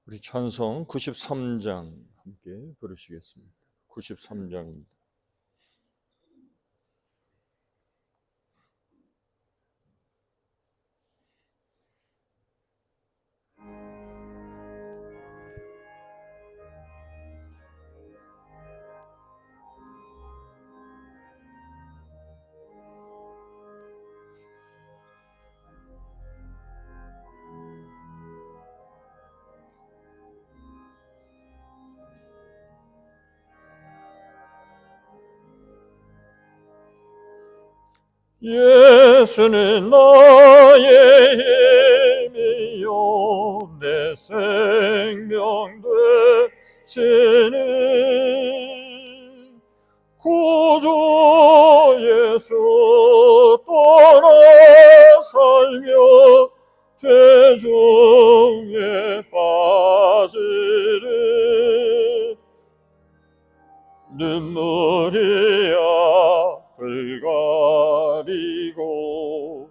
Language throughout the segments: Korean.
우리 찬송 93장 함께 부르시겠습니다. 93장입니다. 예수는 나의 힘이요 내 생명 되시는 구주 예수 떠나 살며 죄 중에 빠지는 눈물이 앞을 가리고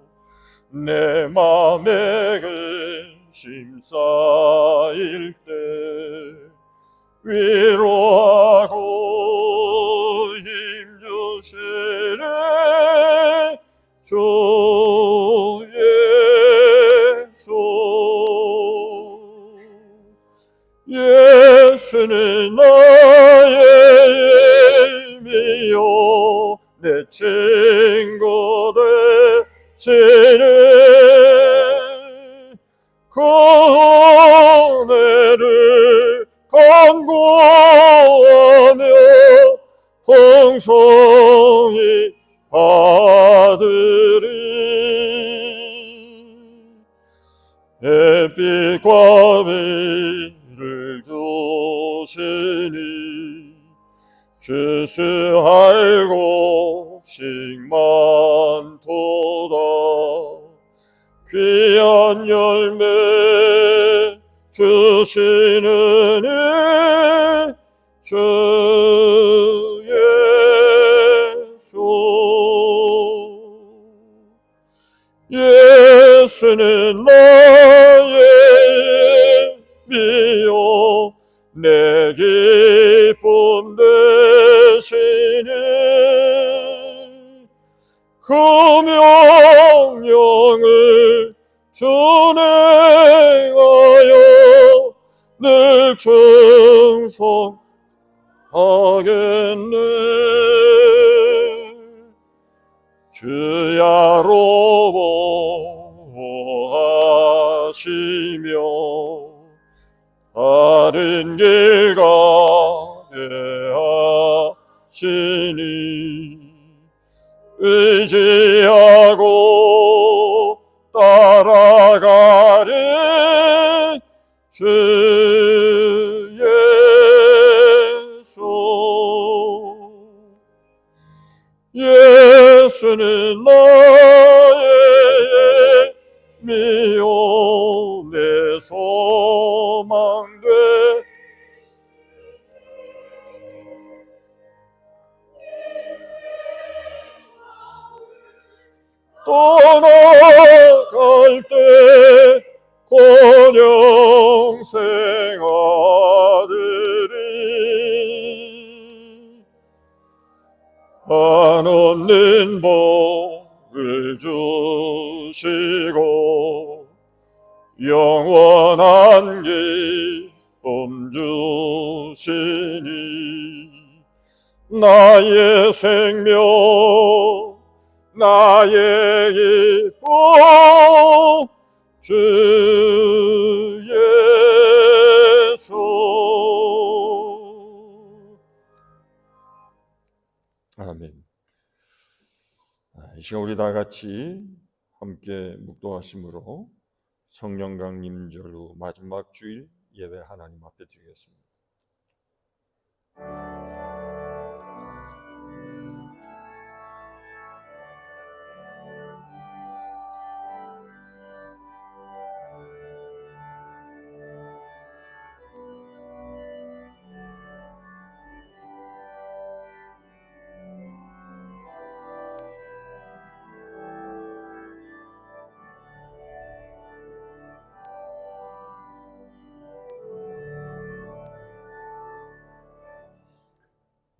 내 맘에 근심 쌓일 때 위로하고 힘주시는 주 예수 예수는 나의 힘이요 내 친구 되시는 그 은혜를 간구하며 풍성히 받으리. 햇빛과 비를 주시니 주수할 곳이 많도다. 귀한 열매 주시는 주 예수 예수는 나의 힘이요 내 기쁨 되시는 그 명령을 준행하여 늘 충성하겠네. 주야로 보호하시며 바른 길 가게 하시니 의지하고 따라가리 주 예수는 나의 힘이요 내 소망 떠나갈 때 권영생 아들이 한없는 복을 주시고 영원한 기쁨 주시니 나의 생명 나의 기쁨 주 예수. 아멘. 이 시간 우리 다 같이 함께 묵도하심으로 성령 강림절 후 마지막 주일 예배 하나님 앞에 드리겠습니다.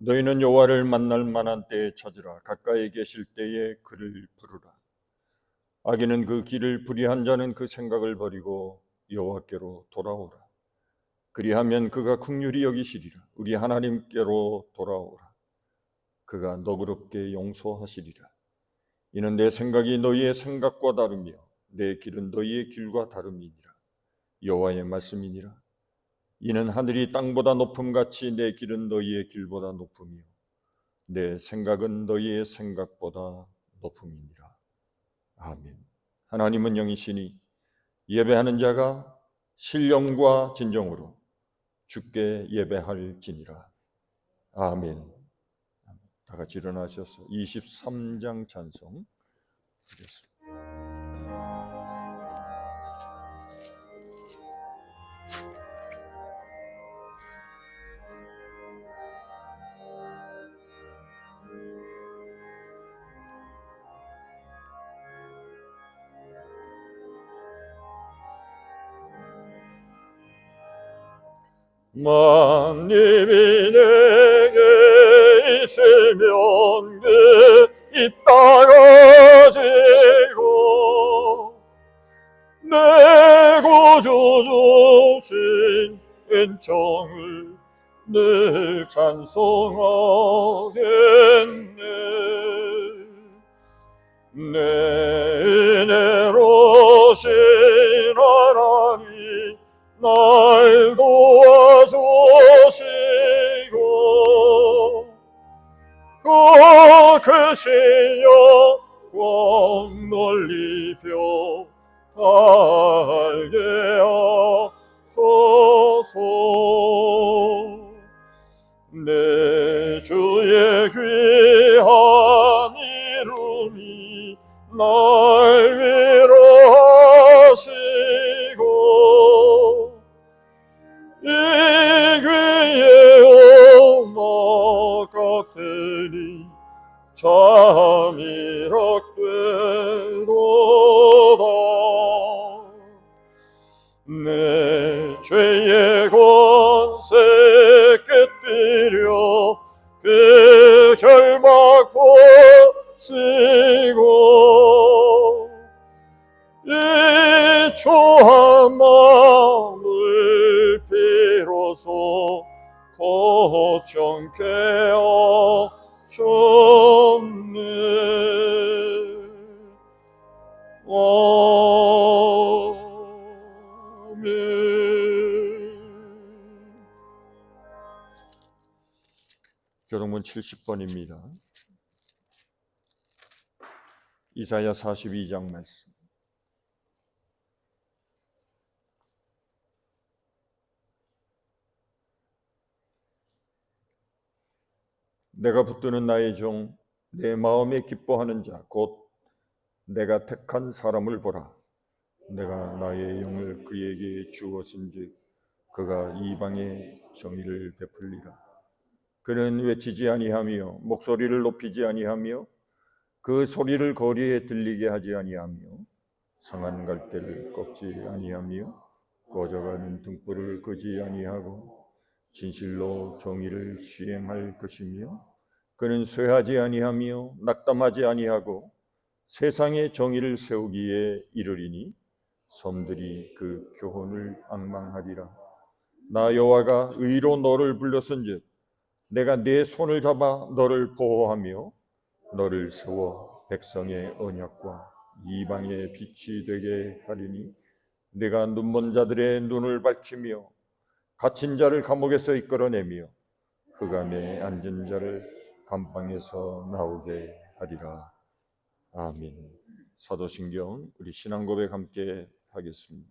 너희는 여호와를 만날 만한 때에 찾으라. 가까이 계실 때에 그를 부르라. 악인은 그 길을 불의한 자는 그 생각을 버리고 여호와께로 돌아오라. 그리하면 그가 긍휼히 여기시리라. 우리 하나님께로 돌아오라. 그가 너그럽게 용서하시리라. 이는 내 생각이 너희의 생각과 다르며 내 길은 너희의 길과 다름이니라. 여호와의 말씀이니라. 이는 하늘이 땅보다 높음같이 내 길은 너희의 길보다 높으며 내 생각은 너희의 생각보다 높음이니라. 아멘. 하나님은 영이시니 예배하는 자가 신령과 진정으로 주께 예배할지니라. 아멘. 다 같이 일어나셔서 23장 찬송 드리겠습니다. 만님이 내게 있으면 그 있다가 지고 내 구주 주신 은총을 늘 찬송하겠네. 내 은혜로신 하나님 날 도와주시고 그 크신 영광 널리 펴알게 하소서. 내 주의 귀한 이름이 날 위로하시고 이 귀에 오막같으니 잠이락되도다. 내 죄의 권세 깨뜨려 그 결막 보시고 이 초한 마음을 비로소 고정케 하셨네. 교동문 70번입니다. 이사야 42장 말씀. 내가 붙드는 나의 종, 내 마음에 기뻐하는 자, 곧 내가 택한 사람을 보라. 내가 나의 영을 그에게 주었은즉 그가 이방에 정의를 베풀리라. 그는 외치지 아니하며 목소리를 높이지 아니하며 그 소리를 거리에 들리게 하지 아니하며 상한 갈대를 꺾지 아니하며 꺼져가는 등불을 끄지 아니하고 진실로 정의를 시행할 것이며 그는 쇠하지 아니하며 낙담하지 아니하고 세상에 정의를 세우기에 이르리니 섬들이 그 교훈을 앙망하리라. 나 여호와가 의로 너를 불렀은즉 내가 네 손을 잡아 너를 보호하며 너를 세워 백성의 언약과 이방의 빛이 되게 하리니 내가 눈먼 자들의 눈을 밝히며 갇힌 자를 감옥에서 이끌어내며 흑암에 앉은 자를 감방에서 나오게 하리라. 아멘. 사도신경 우리 신앙고백 함께 하겠습니다.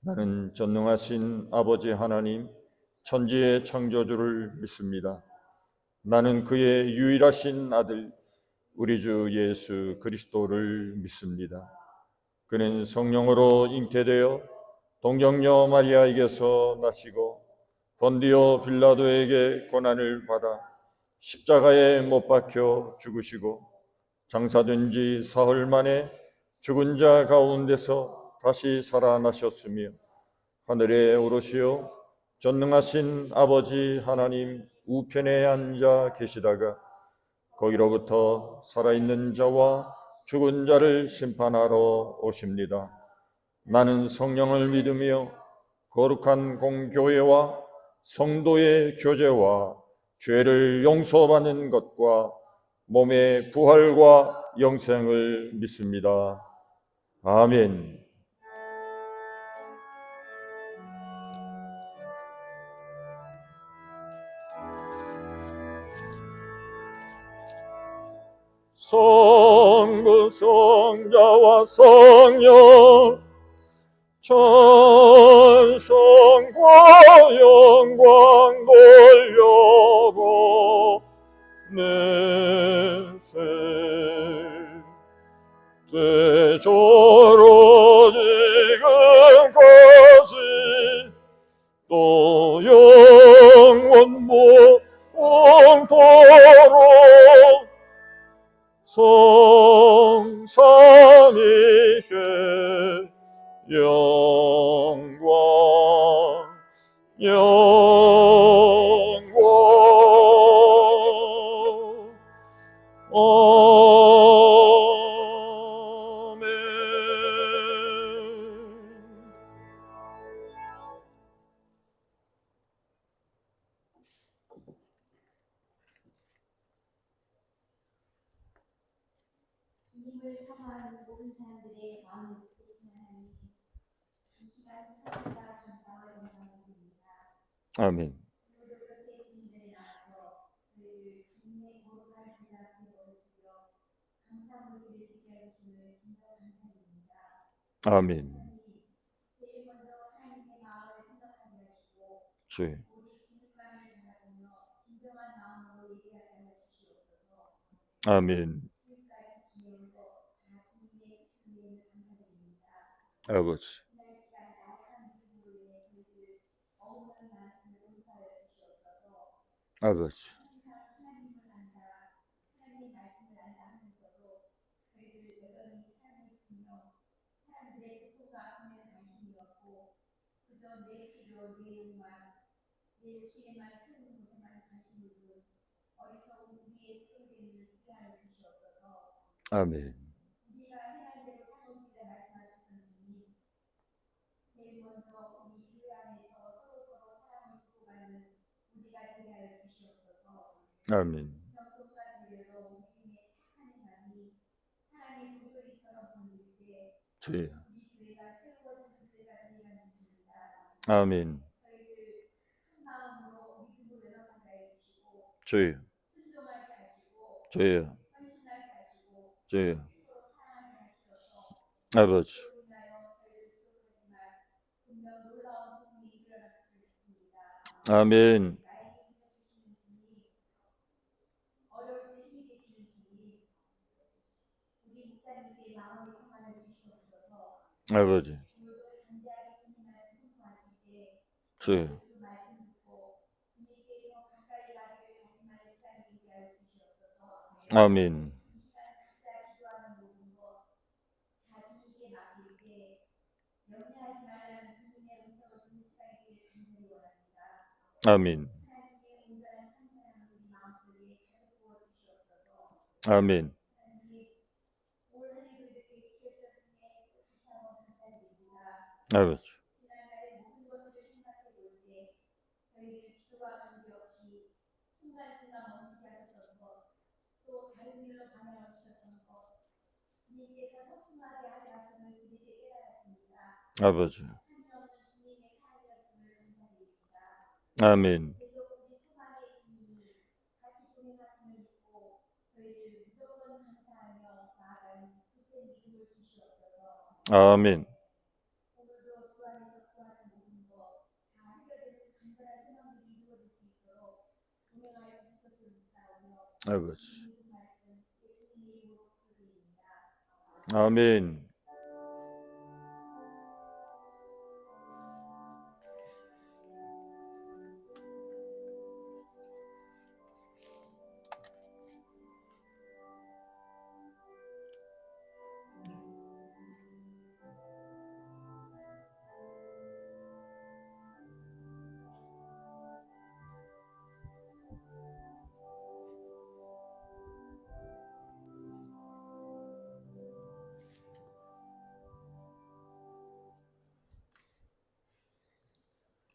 나는 전능하신 아버지 하나님 천지의 창조주를 믿습니다. 나는 그의 유일하신 아들 우리 주 예수 그리스도를 믿습니다. 그는 성령으로 잉태되어 동정녀 마리아에게서 나시고 본디오 빌라도에게 고난을 받아 십자가에 못 박혀 죽으시고 장사된 지 사흘 만에 죽은 자 가운데서 다시 살아나셨으며 하늘에 오르시어 전능하신 아버지 하나님 우편에 앉아 계시다가 거기로부터 살아있는 자와 죽은 자를 심판하러 오십니다. 나는 성령을 믿으며 거룩한 공교회와 성도의 교제와 죄를 용서받는 것과 몸의 부활과 영생을 믿습니다. 아멘. 성부 성자와 성령 찬송과 영광 돌려보내세 대저로 지금까지 또 영원 무궁토록 성삼위께 영광 아멘. 주님을 사모하는 모든 사람들의 마음을 부으시는 하나님, 이 시간 사랑과 감사와 영광을 드립니다. 아멘. 오늘도 그렇게 주님들에 나와서 저희를 주님의 거룩한 제자 앞에 모여주며 감사함을 드릴 수 있게 하심을 진정 감사드립니다. 아멘. 제일 먼저 하나님의 마음을 생각하게 하시고 주여. 오직 주님만을 바라보며 진정한 마음으로 얘기하게 하여 주시옵소서. 아멘. 지금까지 지내온 것 다 주님의 주님을 감사드립니다. 아버지. 지난 시간 나약한 믿음으로 인해 저희들 어긋나는 말씀을 용서하여 주시옵소서. 아버지. 항상 하나님을 안다, 하나님의 말씀을 안다 하면서도 저희들 여전히 삶에 있으며 사람들의 고통과 아픔에는 관심이 없고 그저 내 필요, 내 욕망, 내 욕심에만 채우는 것에만 관심을 두는 어리석은 우리의 소용되는 있게 하여 주시옵소서. 아멘. 우리가 행할 대로 사는지를 말씀하셨던 주님, 제일 먼저 우리 교회 안에서 서로 사랑을 주고받는 우리가 되게 하여 주시옵소서. 아멘. 평소와 비례로 믿음의 착한 행함이 사랑의 조소리처럼 번질 때 주여. 우리 교회가 새로워지는 교회가 되리라 믿습니다. 아멘. 저희들 한 마음으로 믿음으로 연합하게 하여 주시고 주여. 순종하게 하시고 주여. 헌신하게 하시고 주여. 서로 사랑하게 하시옵소서. 아버지. 그로 인하여 저희를 부족하지만 분명 놀라운 부분이 일어날 수 있습니다. 아멘. 나에게 힘을 주시는 주님, 어려울 때 힘이 되시는 주님, 우리 목사님께 마음의 평안을 주시옵소서. 아버지. 오늘도 담대하게 주님 말씀 선포하실 때 주여. 그 말씀 듣고 주님께 더 가까이 가기를 다짐하는 시간이 되게 하여 주시옵소서. 아멘. 이 시간 각자 기도하는 모든 것 다 주님께 맡길 때 염려하지 말라는 주님의 음성을 듣는 시간이 되기를 간절히 원합니다. 아멘. 하나님의 온전한 참사랑을 우리 마음속에 가득 부어 주시옵소서. 아멘. 하나님, 올 한해도 이렇게 지켜주셨음에 다시 한번 감사드립니다. 아버지. 지난달에 모든 것들을 생각해 볼 때 저희들 기도와 관계 없이 순간순간 멈추게 하셨던 것, 또 다른 일로 방향을 주셨던 것, 주님께서 허풍하게 하려 하심을 그들에게 깨달았습니다. 아버지. 한이 없는 주님의 사랑이었음을 감사드립니다. 아멘. 계속 우리 소망의 주님이 같이 동행하심을 믿고 저희를 무조건 감사하며 나아가는 굳센 믿음을 주시옵소서. 아멘. 오늘도 주 안에서 구하는 모든 것 다 해결되는 간절한 소망들이 이루어질 수 있도록 동행하여 주실 것을 믿사오며 아버지. 주님 말씀 예수님의 이름으로 기도드립니다. 아멘.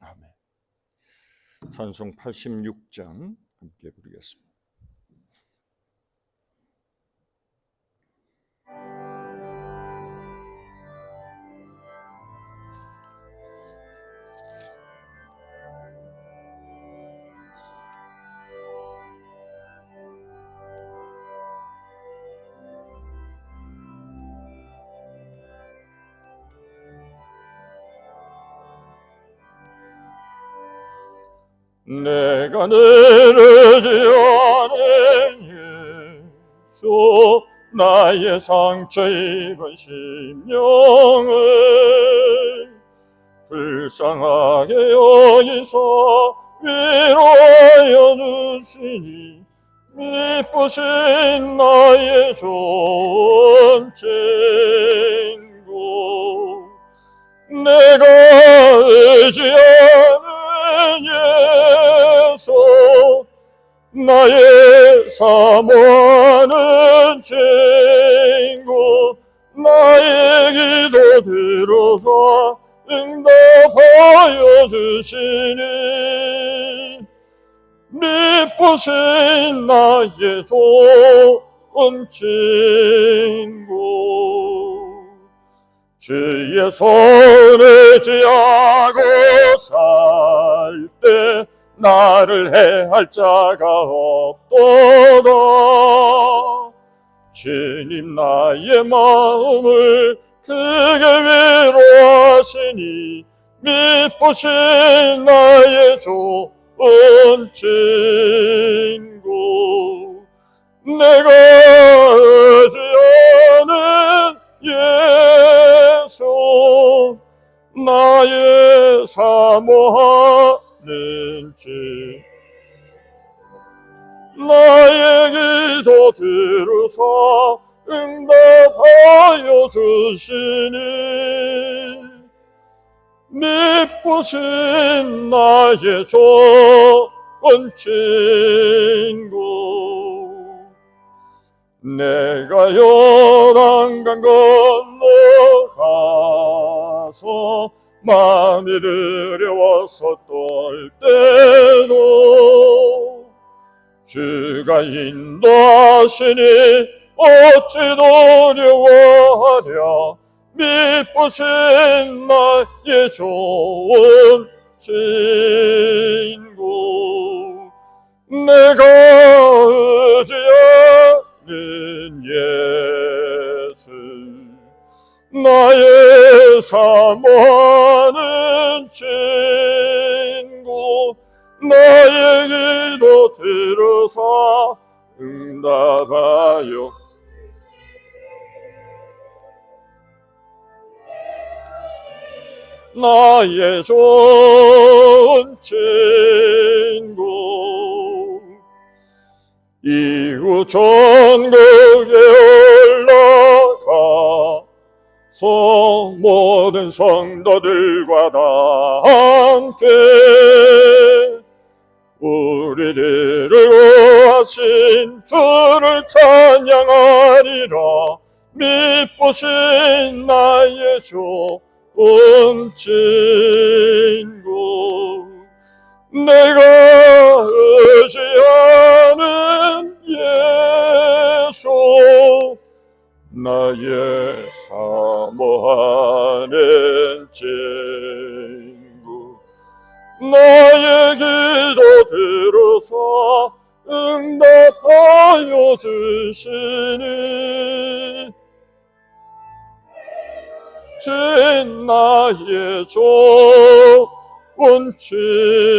아멘. 찬송 86장 함께 부르겠습니다. 내가 내르지 않은 예수 나의 상처 입은 심령을 불쌍하게 여기서 위로하여 주시니 미쁘신 나의 좋은 친구 내가 의지하는 예수 나의 사모하는 친구 나의 기도 들어서 응답하여 주시니 미쁘신 나의 좋은 친구 주의 손을 쥐하고 살 때 나를 해할 자가 없도다. 주님 나의 마음을 크게 위로하시니 미쁘신 나의 좋은 친구 내가 의지하는 예수 나의 사모하는 친구 나의 기도 들으사 응답하여 주시니 미쁘신 나의 좋은 친구 내가 요단강 건너가서 마음이 느려워서 떨 때도 주가 인도하시니 어찌 두려워하랴 미쁘신 나의 좋은 친구 내가 의지하는 예수 나의 사모하는 친구 나의 기도 들으사 응답하여 나의 좋은 친구 이후 전국에 올라가서 모든 성도들과 다 함께 우리들을 구하신 주를 찬양하리라 미쁘신 나의 좋은 친구 내가 의지하는 예수 나의 사모하는 친구 나의 기도 들으사 응답하여 주시니 진 나의 좋은 친구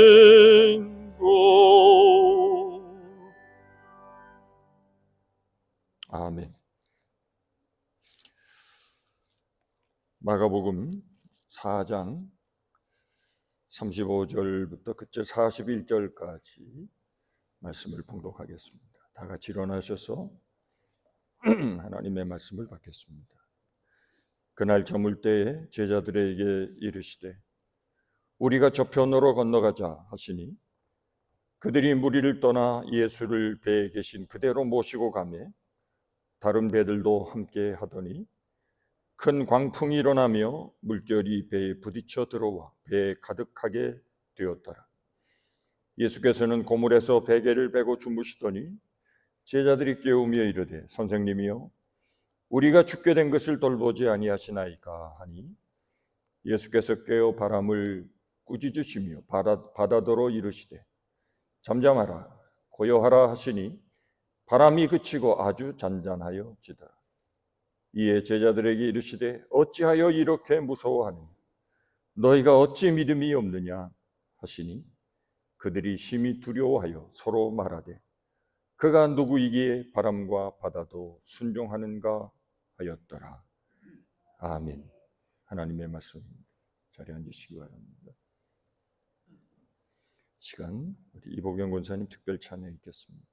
아멘. 마가복음 4장 35절부터 그째 41절까지 말씀을 봉독하겠습니다. 다 같이 일어나셔서 하나님의 말씀을 받겠습니다. 그날 저물 때에 제자들에게 이르시되 우리가 저편으로 건너가자 하시니 그들이 무리를 떠나 예수를 배에 계신 그대로 모시고 가매 다른 배들도 함께 하더니 큰 광풍이 일어나며 물결이 배에 부딪혀 들어와 배에 가득하게 되었더라. 예수께서는 고물에서 베개를 베고 주무시더니 제자들이 깨우며 이르되 선생님이여 우리가 죽게 된 것을 돌보지 아니하시나이까 하니 예수께서 깨어 바람을 꾸짖으시며 바다더러 이르시되 잠잠하라 고요하라 하시니 바람이 그치고 아주 잔잔하여 지더라. 이에 제자들에게 이르시되 어찌하여 이렇게 무서워하느냐 너희가 어찌 믿음이 없느냐 하시니 그들이 심히 두려워하여 서로 말하되 그가 누구이기에 바람과 바다도 순종하는가 하였더라. 아멘. 하나님의 말씀입니다. 자리에 앉으시기 바랍니다. 시간 우리 이복영 권사님 특별 찬양 읽겠습니다.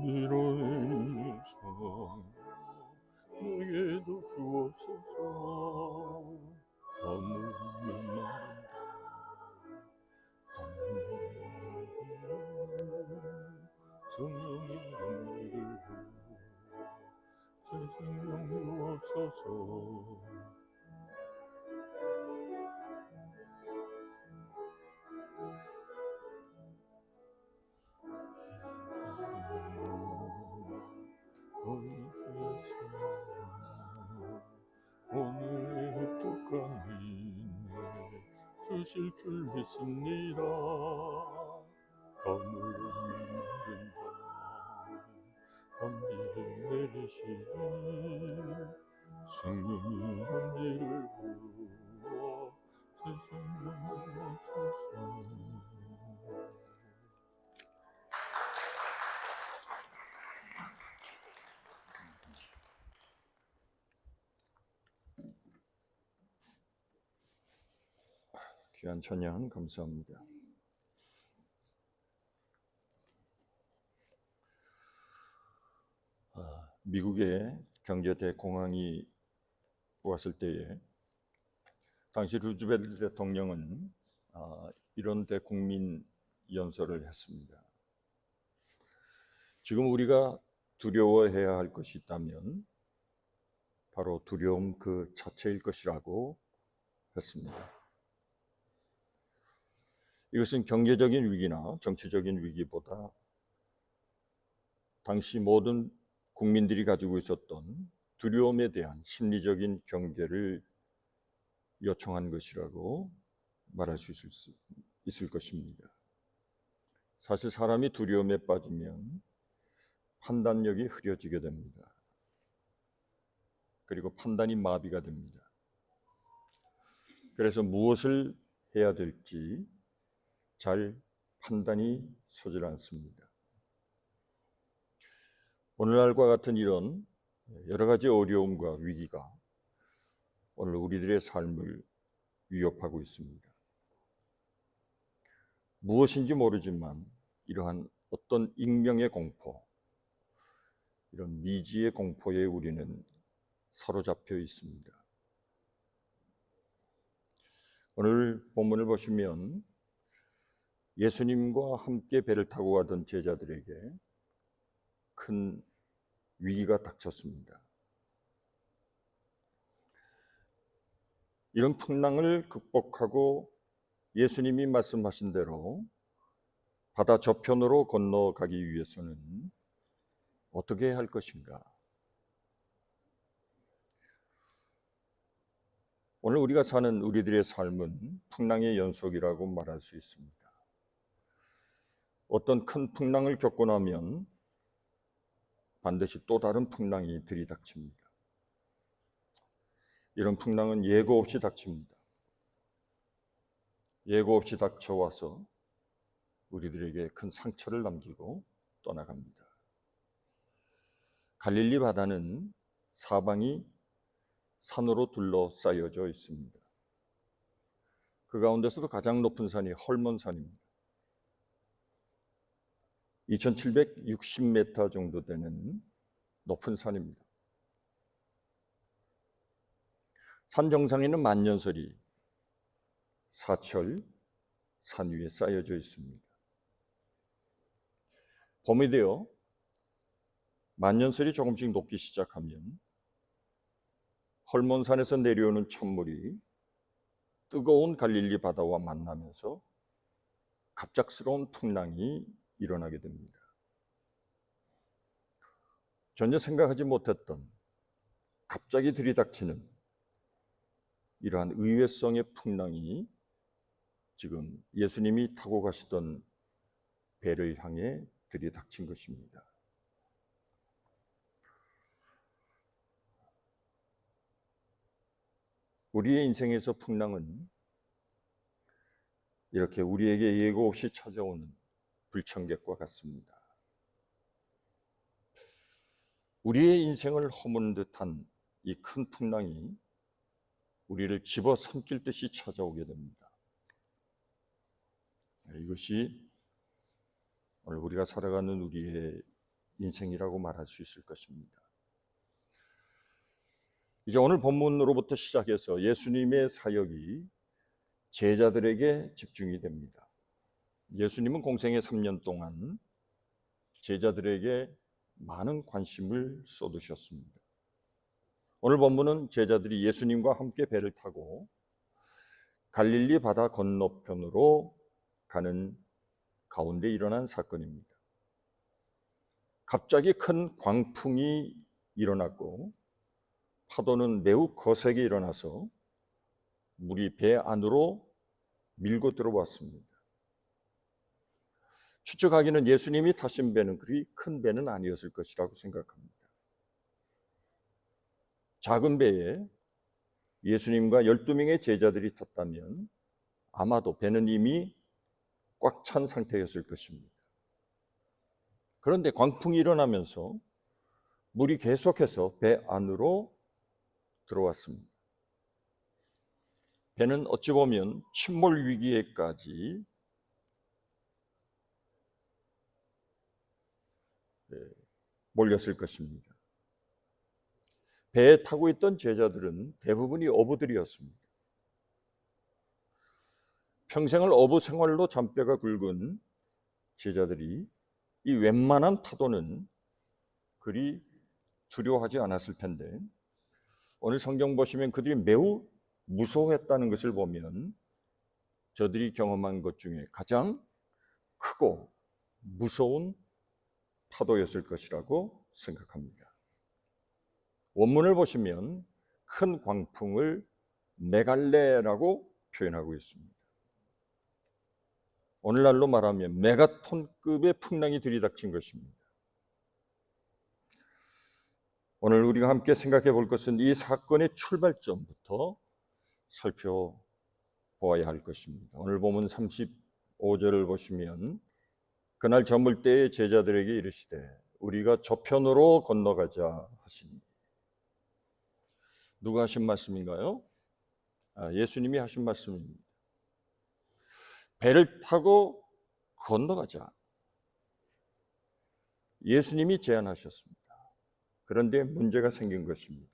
이로서 너에게도 주옵소서. 아무면 성령이 우리를 새 생명 주옵소서. 오늘의 흡족한 인내 주실 줄 믿습니다. 가물은 마른 밤 한비를 내리시니 성령이 한비를 부어 새 생명을 주소서. 귀한 찬양 감사합니다. 미국에 경제 대공황이 왔을 때에 당시 루즈벨트 대통령은 이런 대국민 연설을 했습니다. 지금 우리가 두려워해야 할 것이 있다면 바로 두려움 그 자체일 것이라고 했습니다. 이것은 경제적인 위기나 정치적인 위기보다 당시 모든 국민들이 가지고 있었던 두려움에 대한 심리적인 경계를 요청한 것이라고 말할 수 있을 것입니다. 사실 사람이 두려움에 빠지면 판단력이 흐려지게 됩니다. 그리고 판단이 마비가 됩니다. 그래서 무엇을 해야 될지 잘 판단이 서질 않습니다. 오늘날과 같은 이런 여러 가지 어려움과 위기가 오늘 우리들의 삶을 위협하고 있습니다. 무엇인지 모르지만 이러한 어떤 익명의 공포, 이런 미지의 공포에 우리는 사로잡혀 있습니다. 오늘 본문을 보시면 예수님과 함께 배를 타고 가던 제자들에게 큰 위기가 닥쳤습니다. 이런 풍랑을 극복하고 예수님이 말씀하신 대로 바다 저편으로 건너가기 위해서는 어떻게 할 것인가? 오늘 우리가 사는 우리들의 삶은 풍랑의 연속이라고 말할 수 있습니다. 어떤 큰 풍랑을 겪고 나면 반드시 또 다른 풍랑이 들이닥칩니다. 이런 풍랑은 예고 없이 닥칩니다. 예고 없이 닥쳐와서 우리들에게 큰 상처를 남기고 떠나갑니다. 갈릴리 바다는 사방이 산으로 둘러싸여져 있습니다. 그 가운데서도 가장 높은 산이 헐몬산입니다. 2760m 정도 되는 높은 산입니다. 산 정상에는 만년설이 사철 산 위에 쌓여져 있습니다. 봄이 되어 만년설이 조금씩 녹기 시작하면 헐몬산에서 내려오는 찬물이 뜨거운 갈릴리 바다와 만나면서 갑작스러운 풍랑이 일어나게 됩니다. 전혀 생각하지 못했던 갑자기 들이닥치는 이러한 의외성의 풍랑이 지금 예수님이 타고 가시던 배를 향해 들이닥친 것입니다. 우리의 인생에서 풍랑은 이렇게 우리에게 예고 없이 찾아오는 불청객과 같습니다. 우리의 인생을 허무는 듯한 이 큰 풍랑이 우리를 집어삼킬 듯이 찾아오게 됩니다. 이것이 오늘 우리가 살아가는 우리의 인생이라고 말할 수 있을 것입니다. 이제 오늘 본문으로부터 시작해서 예수님의 사역이 제자들에게 집중이 됩니다. 예수님은 공생의 3년 동안 제자들에게 많은 관심을 쏟으셨습니다. 오늘 본문은 제자들이 예수님과 함께 배를 타고 갈릴리 바다 건너편으로 가는 가운데 일어난 사건입니다. 갑자기 큰 광풍이 일어났고 파도는 매우 거세게 일어나서 물이 배 안으로 밀고 들어왔습니다. 추측하기는 예수님이 타신 배는 그리 큰 배는 아니었을 것이라고 생각합니다. 작은 배에 예수님과 12명의 제자들이 탔다면 아마도 배는 이미 꽉 찬 상태였을 것입니다. 그런데 광풍이 일어나면서 물이 계속해서 배 안으로 들어왔습니다. 배는 어찌 보면 침몰 위기에까지 몰렸을 것입니다. 배에 타고 있던 제자들은 대부분이 어부들이었습니다. 평생을 어부 생활로 잔뼈가 굵은 제자들이 이 웬만한 파도는 그리 두려워하지 않았을 텐데 오늘 성경 보시면 그들이 매우 무서워했다는 것을 보면 저들이 경험한 것 중에 가장 크고 무서운 파도였을 것이라고 생각합니다. 원문을 보시면 큰 광풍을 메갈레라고 표현하고 있습니다. 오늘날로 말하면 메가톤급의 풍랑이 들이닥친 것입니다. 오늘 우리가 함께 생각해 볼 것은 이 사건의 출발점부터 살펴보아야 할 것입니다. 오늘 보면 35절을 보시면 그날 저물 때에 제자들에게 이르시되 우리가 저편으로 건너가자 하시니. 누가 하신 말씀인가요? 예수님이 하신 말씀입니다. 배를 타고 건너가자. 예수님이 제안하셨습니다. 그런데 문제가 생긴 것입니다.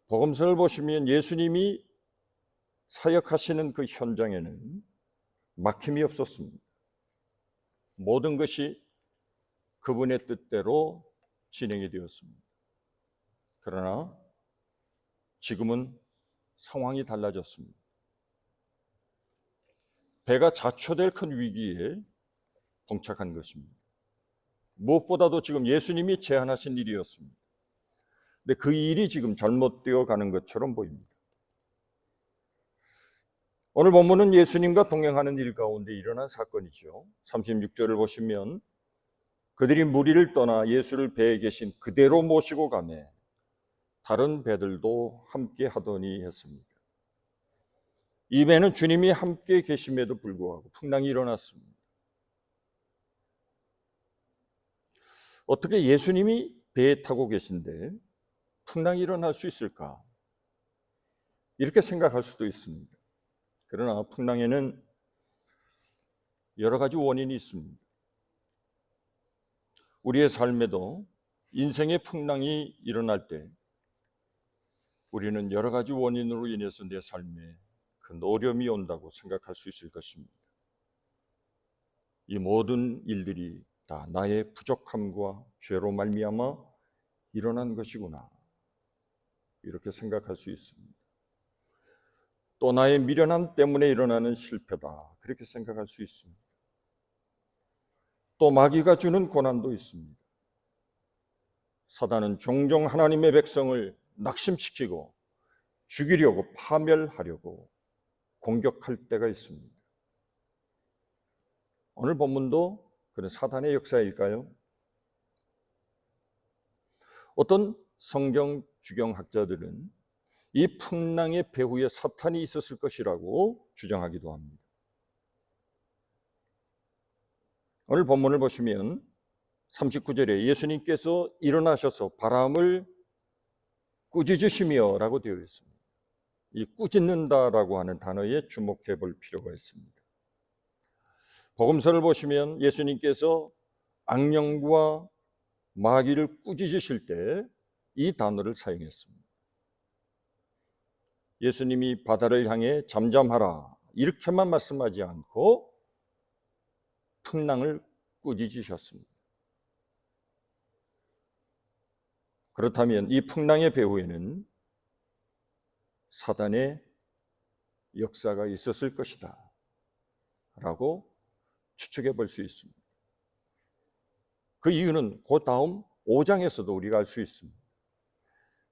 복음서를 보시면 예수님이 사역하시는 그 현장에는 막힘이 없었습니다. 모든 것이 그분의 뜻대로 진행이 되었습니다. 그러나 지금은 상황이 달라졌습니다. 배가 자초될 큰 위기에 봉착한 것입니다. 무엇보다도 지금 예수님이 제안하신 일이었습니다. 근데 그 일이 지금 잘못되어 가는 것처럼 보입니다. 오늘 본문은 예수님과 동행하는 일 가운데 일어난 사건이죠. 36절을 보시면 그들이 무리를 떠나 예수를 배에 계신 그대로 모시고 가매 다른 배들도 함께 하더니 했습니다. 이 배는 주님이 함께 계심에도 불구하고 풍랑이 일어났습니다. 어떻게 예수님이 배에 타고 계신데 풍랑이 일어날 수 있을까? 이렇게 생각할 수도 있습니다. 그러나 풍랑에는 여러 가지 원인이 있습니다. 우리의 삶에도 인생의 풍랑이 일어날 때 우리는 여러 가지 원인으로 인해서 내 삶에 큰 어려움이 온다고 생각할 수 있을 것입니다. 이 모든 일들이 다 나의 부족함과 죄로 말미암아 일어난 것이구나, 이렇게 생각할 수 있습니다. 또 나의 미련함 때문에 일어나는 실패다, 그렇게 생각할 수 있습니다. 또 마귀가 주는 고난도 있습니다. 사단은 종종 하나님의 백성을 낙심시키고 죽이려고, 파멸하려고 공격할 때가 있습니다. 오늘 본문도 그런 사단의 역사일까요? 어떤 성경 주경학자들은 이 풍랑의 배후에 사탄이 있었을 것이라고 주장하기도 합니다. 오늘 본문을 보시면 39절에 예수님께서 일어나셔서 바람을 꾸짖으시며 라고 되어 있습니다. 이 꾸짖는다라고 하는 단어에 주목해 볼 필요가 있습니다. 복음서를 보시면 예수님께서 악령과 마귀를 꾸짖으실 때 이 단어를 사용했습니다. 예수님이 바다를 향해 잠잠하라 이렇게만 말씀하지 않고 풍랑을 꾸짖으셨습니다. 그렇다면 이 풍랑의 배후에는 사단의 역사가 있었을 것이다 라고 추측해 볼 수 있습니다. 그 이유는 그 다음 5장에서도 우리가 알 수 있습니다.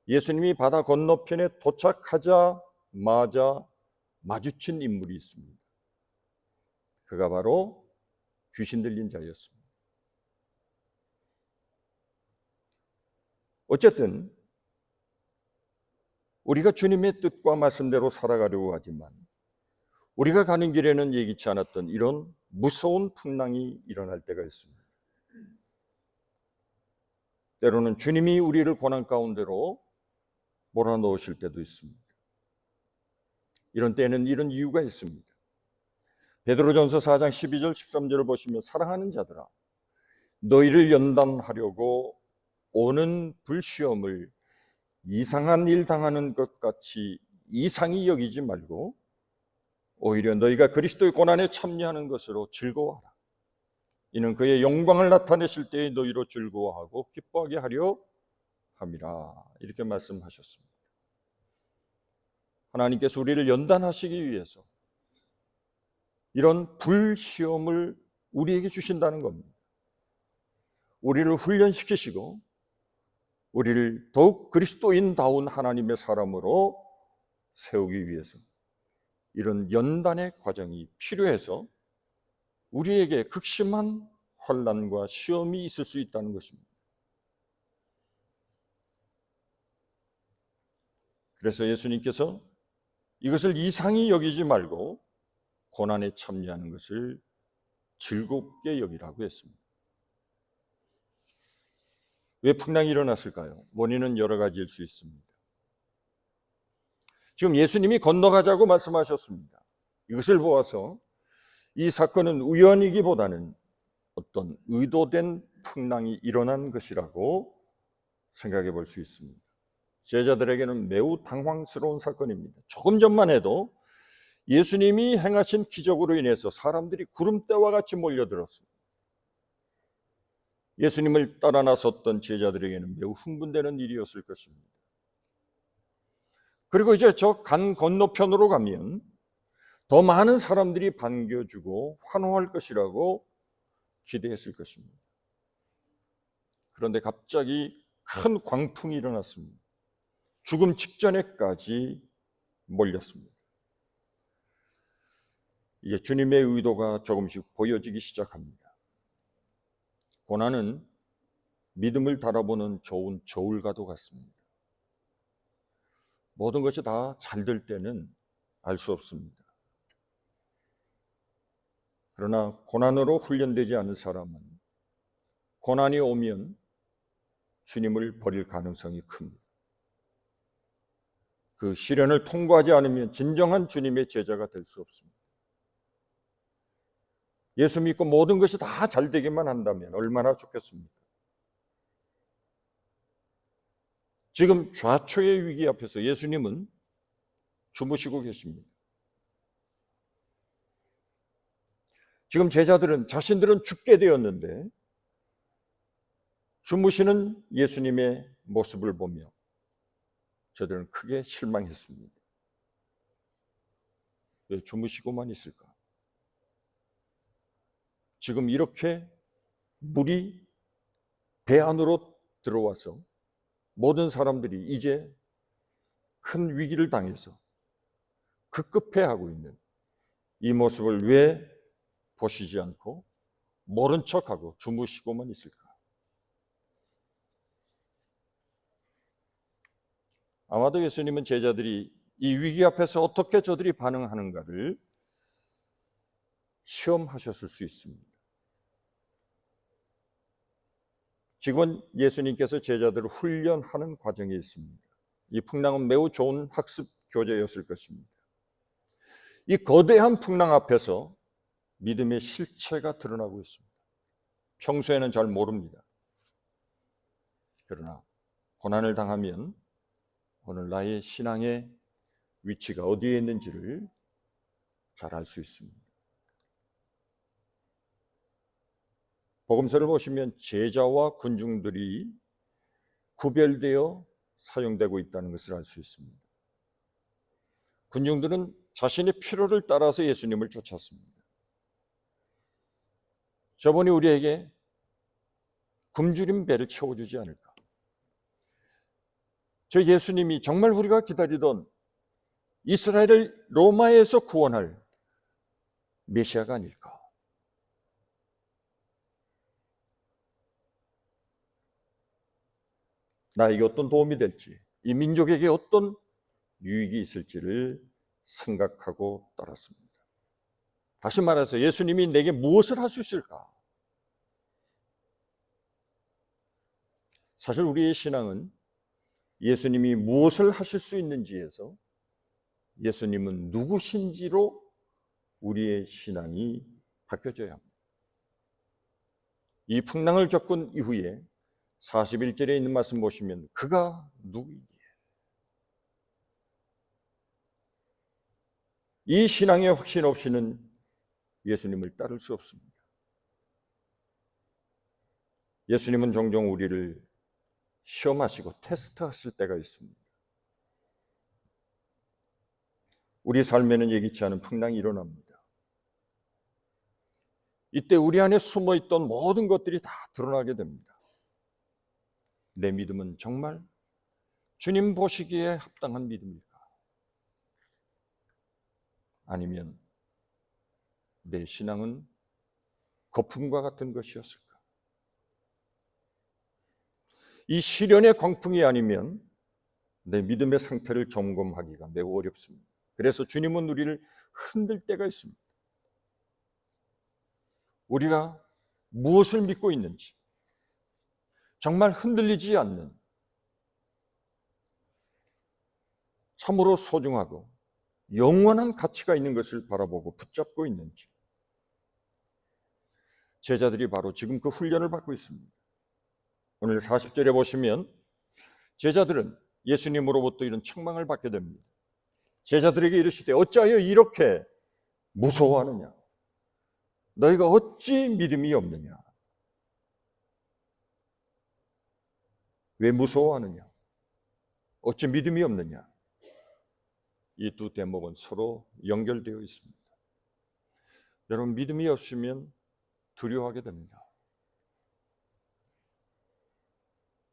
예수님이 바다 건너편에 도착하자마자 마주친 인물이 있습니다. 그가 바로 귀신 들린 자였습니다. 어쨌든 우리가 주님의 뜻과 말씀대로 살아가려고 하지만 우리가 가는 길에는 예기치 않았던 이런 무서운 풍랑이 일어날 때가 있습니다. 때로는 주님이 우리를 고난 가운데로 몰아넣으실 때도 있습니다. 이런 때는 이런 이유가 있습니다. 베드로전서 4장 12절 13절을 보시면 사랑하는 자들아 너희를 연단하려고 오는 불시험을 이상한 일 당하는 것 같이 이상히 여기지 말고 오히려 너희가 그리스도의 고난에 참여하는 것으로 즐거워하라. 이는 그의 영광을 나타내실 때에 너희로 즐거워하고 기뻐하게 하려 함이라. 이렇게 말씀하셨습니다. 하나님께서 우리를 연단하시기 위해서 이런 불시험을 우리에게 주신다는 겁니다. 우리를 훈련시키시고 우리를 더욱 그리스도인다운 하나님의 사람으로 세우기 위해서 이런 연단의 과정이 필요해서 우리에게 극심한 환난과 시험이 있을 수 있다는 것입니다. 그래서 예수님께서 이것을 이상히 여기지 말고 고난에 참여하는 것을 즐겁게 여기라고 했습니다. 왜 풍랑이 일어났을까요? 원인은 여러 가지일 수 있습니다. 지금 예수님이 건너가자고 말씀하셨습니다. 이것을 보아서 이 사건은 우연이기보다는 어떤 의도된 풍랑이 일어난 것이라고 생각해 볼 수 있습니다. 제자들에게는 매우 당황스러운 사건입니다. 조금 전만 해도 예수님이 행하신 기적으로 인해서 사람들이 구름대와 같이 몰려들었습니다. 예수님을 따라 나섰던 제자들에게는 매우 흥분되는 일이었을 것입니다. 그리고 이제 저 강 건너편으로 가면 더 많은 사람들이 반겨주고 환호할 것이라고 기대했을 것입니다. 그런데 갑자기 큰 광풍이 일어났습니다. 죽음 직전에까지 몰렸습니다. 이제 주님의 의도가 조금씩 보여지기 시작합니다. 고난은 믿음을 달아보는 좋은 저울과도 같습니다. 모든 것이 다 잘 될 때는 알 수 없습니다. 그러나 고난으로 훈련되지 않은 사람은 고난이 오면 주님을 버릴 가능성이 큽니다. 그 시련을 통과하지 않으면 진정한 주님의 제자가 될 수 없습니다. 예수 믿고 모든 것이 다 잘 되기만 한다면 얼마나 좋겠습니까? 지금 좌초의 위기 앞에서 예수님은 주무시고 계십니다. 지금 제자들은 자신들은 죽게 되었는데 주무시는 예수님의 모습을 보며 저들은 크게 실망했습니다. 왜 주무시고만 있을까? 지금 이렇게 물이 배 안으로 들어와서 모든 사람들이 이제 큰 위기를 당해서 급급해하고 있는 이 모습을 왜 보시지 않고 모른 척하고 주무시고만 있을까? 아마도 예수님은 제자들이 이 위기 앞에서 어떻게 저들이 반응하는가를 시험하셨을 수 있습니다. 지금은 예수님께서 제자들을 훈련하는 과정에 있습니다. 이 풍랑은 매우 좋은 학습 교재였을 것입니다. 이 거대한 풍랑 앞에서 믿음의 실체가 드러나고 있습니다. 평소에는 잘 모릅니다. 그러나 고난을 당하면 오늘 나의 신앙의 위치가 어디에 있는지를 잘 알 수 있습니다. 복음서를 보시면 제자와 군중들이 구별되어 사용되고 있다는 것을 알 수 있습니다. 군중들은 자신의 필요를 따라서 예수님을 쫓았습니다. 저분이 우리에게 굶주린 배를 채워주지 않을까? 저 예수님이 정말 우리가 기다리던 이스라엘을 로마에서 구원할 메시아가 아닐까? 나에게 어떤 도움이 될지, 이 민족에게 어떤 유익이 있을지를 생각하고 따랐습니다. 다시 말해서 예수님이 내게 무엇을 할 수 있을까? 사실 우리의 신앙은 예수님이 무엇을 하실 수 있는지에서 예수님은 누구신지로 우리의 신앙이 바뀌어져야 합니다. 이 풍랑을 겪은 이후에 41절에 있는 말씀 보시면 그가 누구이기에? 이 신앙의 확신 없이는 예수님을 따를 수 없습니다. 예수님은 종종 우리를 시험하시고 테스트하실 때가 있습니다. 우리 삶에는 예기치 않은 풍랑이 일어납니다. 이때 우리 안에 숨어있던 모든 것들이 다 드러나게 됩니다. 내 믿음은 정말 주님 보시기에 합당한 믿음일까? 아니면 내 신앙은 거품과 같은 것이었을까? 이 시련의 광풍이 아니면 내 믿음의 상태를 점검하기가 매우 어렵습니다. 그래서 주님은 우리를 흔들 때가 있습니다. 우리가 무엇을 믿고 있는지 정말 흔들리지 않는 참으로 소중하고 영원한 가치가 있는 것을 바라보고 붙잡고 있는지 제자들이 바로 지금 그 훈련을 받고 있습니다. 오늘 40절에 보시면 제자들은 예수님으로부터 이런 책망을 받게 됩니다. 제자들에게 이르시되 어찌하여 이렇게 무서워하느냐? 너희가 어찌 믿음이 없느냐? 왜 무서워하느냐? 어찌 믿음이 없느냐? 이 두 대목은 서로 연결되어 있습니다. 여러분, 믿음이 없으면 두려워하게 됩니다.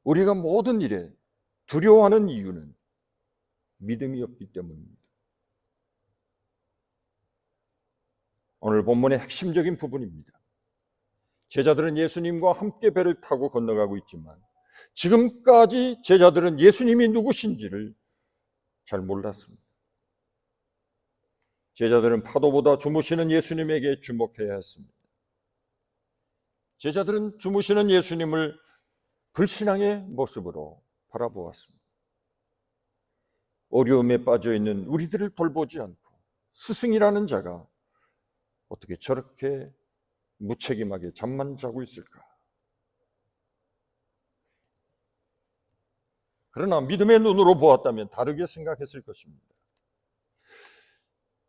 우리가 모든 일에 두려워하는 이유는 믿음이 없기 때문입니다. 오늘 본문의 핵심적인 부분입니다. 제자들은 예수님과 함께 배를 타고 건너가고 있지만 지금까지 제자들은 예수님이 누구신지를 잘 몰랐습니다. 제자들은 파도보다 주무시는 예수님에게 주목해야 했습니다. 제자들은 주무시는 예수님을 불신앙의 모습으로 바라보았습니다. 어려움에 빠져 있는 우리들을 돌보지 않고 스승이라는 자가 어떻게 저렇게 무책임하게 잠만 자고 있을까? 그러나 믿음의 눈으로 보았다면 다르게 생각했을 것입니다.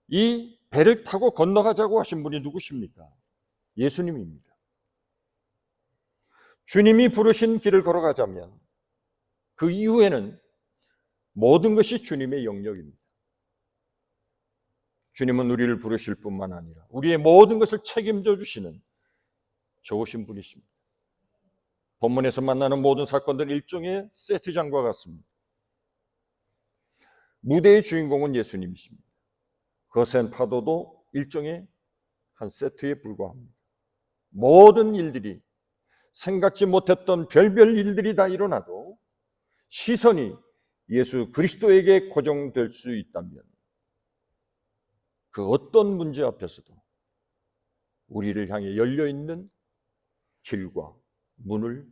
이 배를 타고 건너가자고 하신 분이 누구십니까? 예수님입니다. 주님이 부르신 길을 걸어가자면 그 이후에는 모든 것이 주님의 영역입니다. 주님은 우리를 부르실 뿐만 아니라 우리의 모든 것을 책임져 주시는 좋으신 분이십니다. 본문에서 만나는 모든 사건들은 일종의 세트장과 같습니다. 무대의 주인공은 예수님이십니다. 거센 파도도 일종의 한 세트에 불과합니다. 모든 일들이 생각지 못했던 별별 일들이 다 일어나도 시선이 예수 그리스도에게 고정될 수 있다면 그 어떤 문제 앞에서도 우리를 향해 열려있는 길과 문을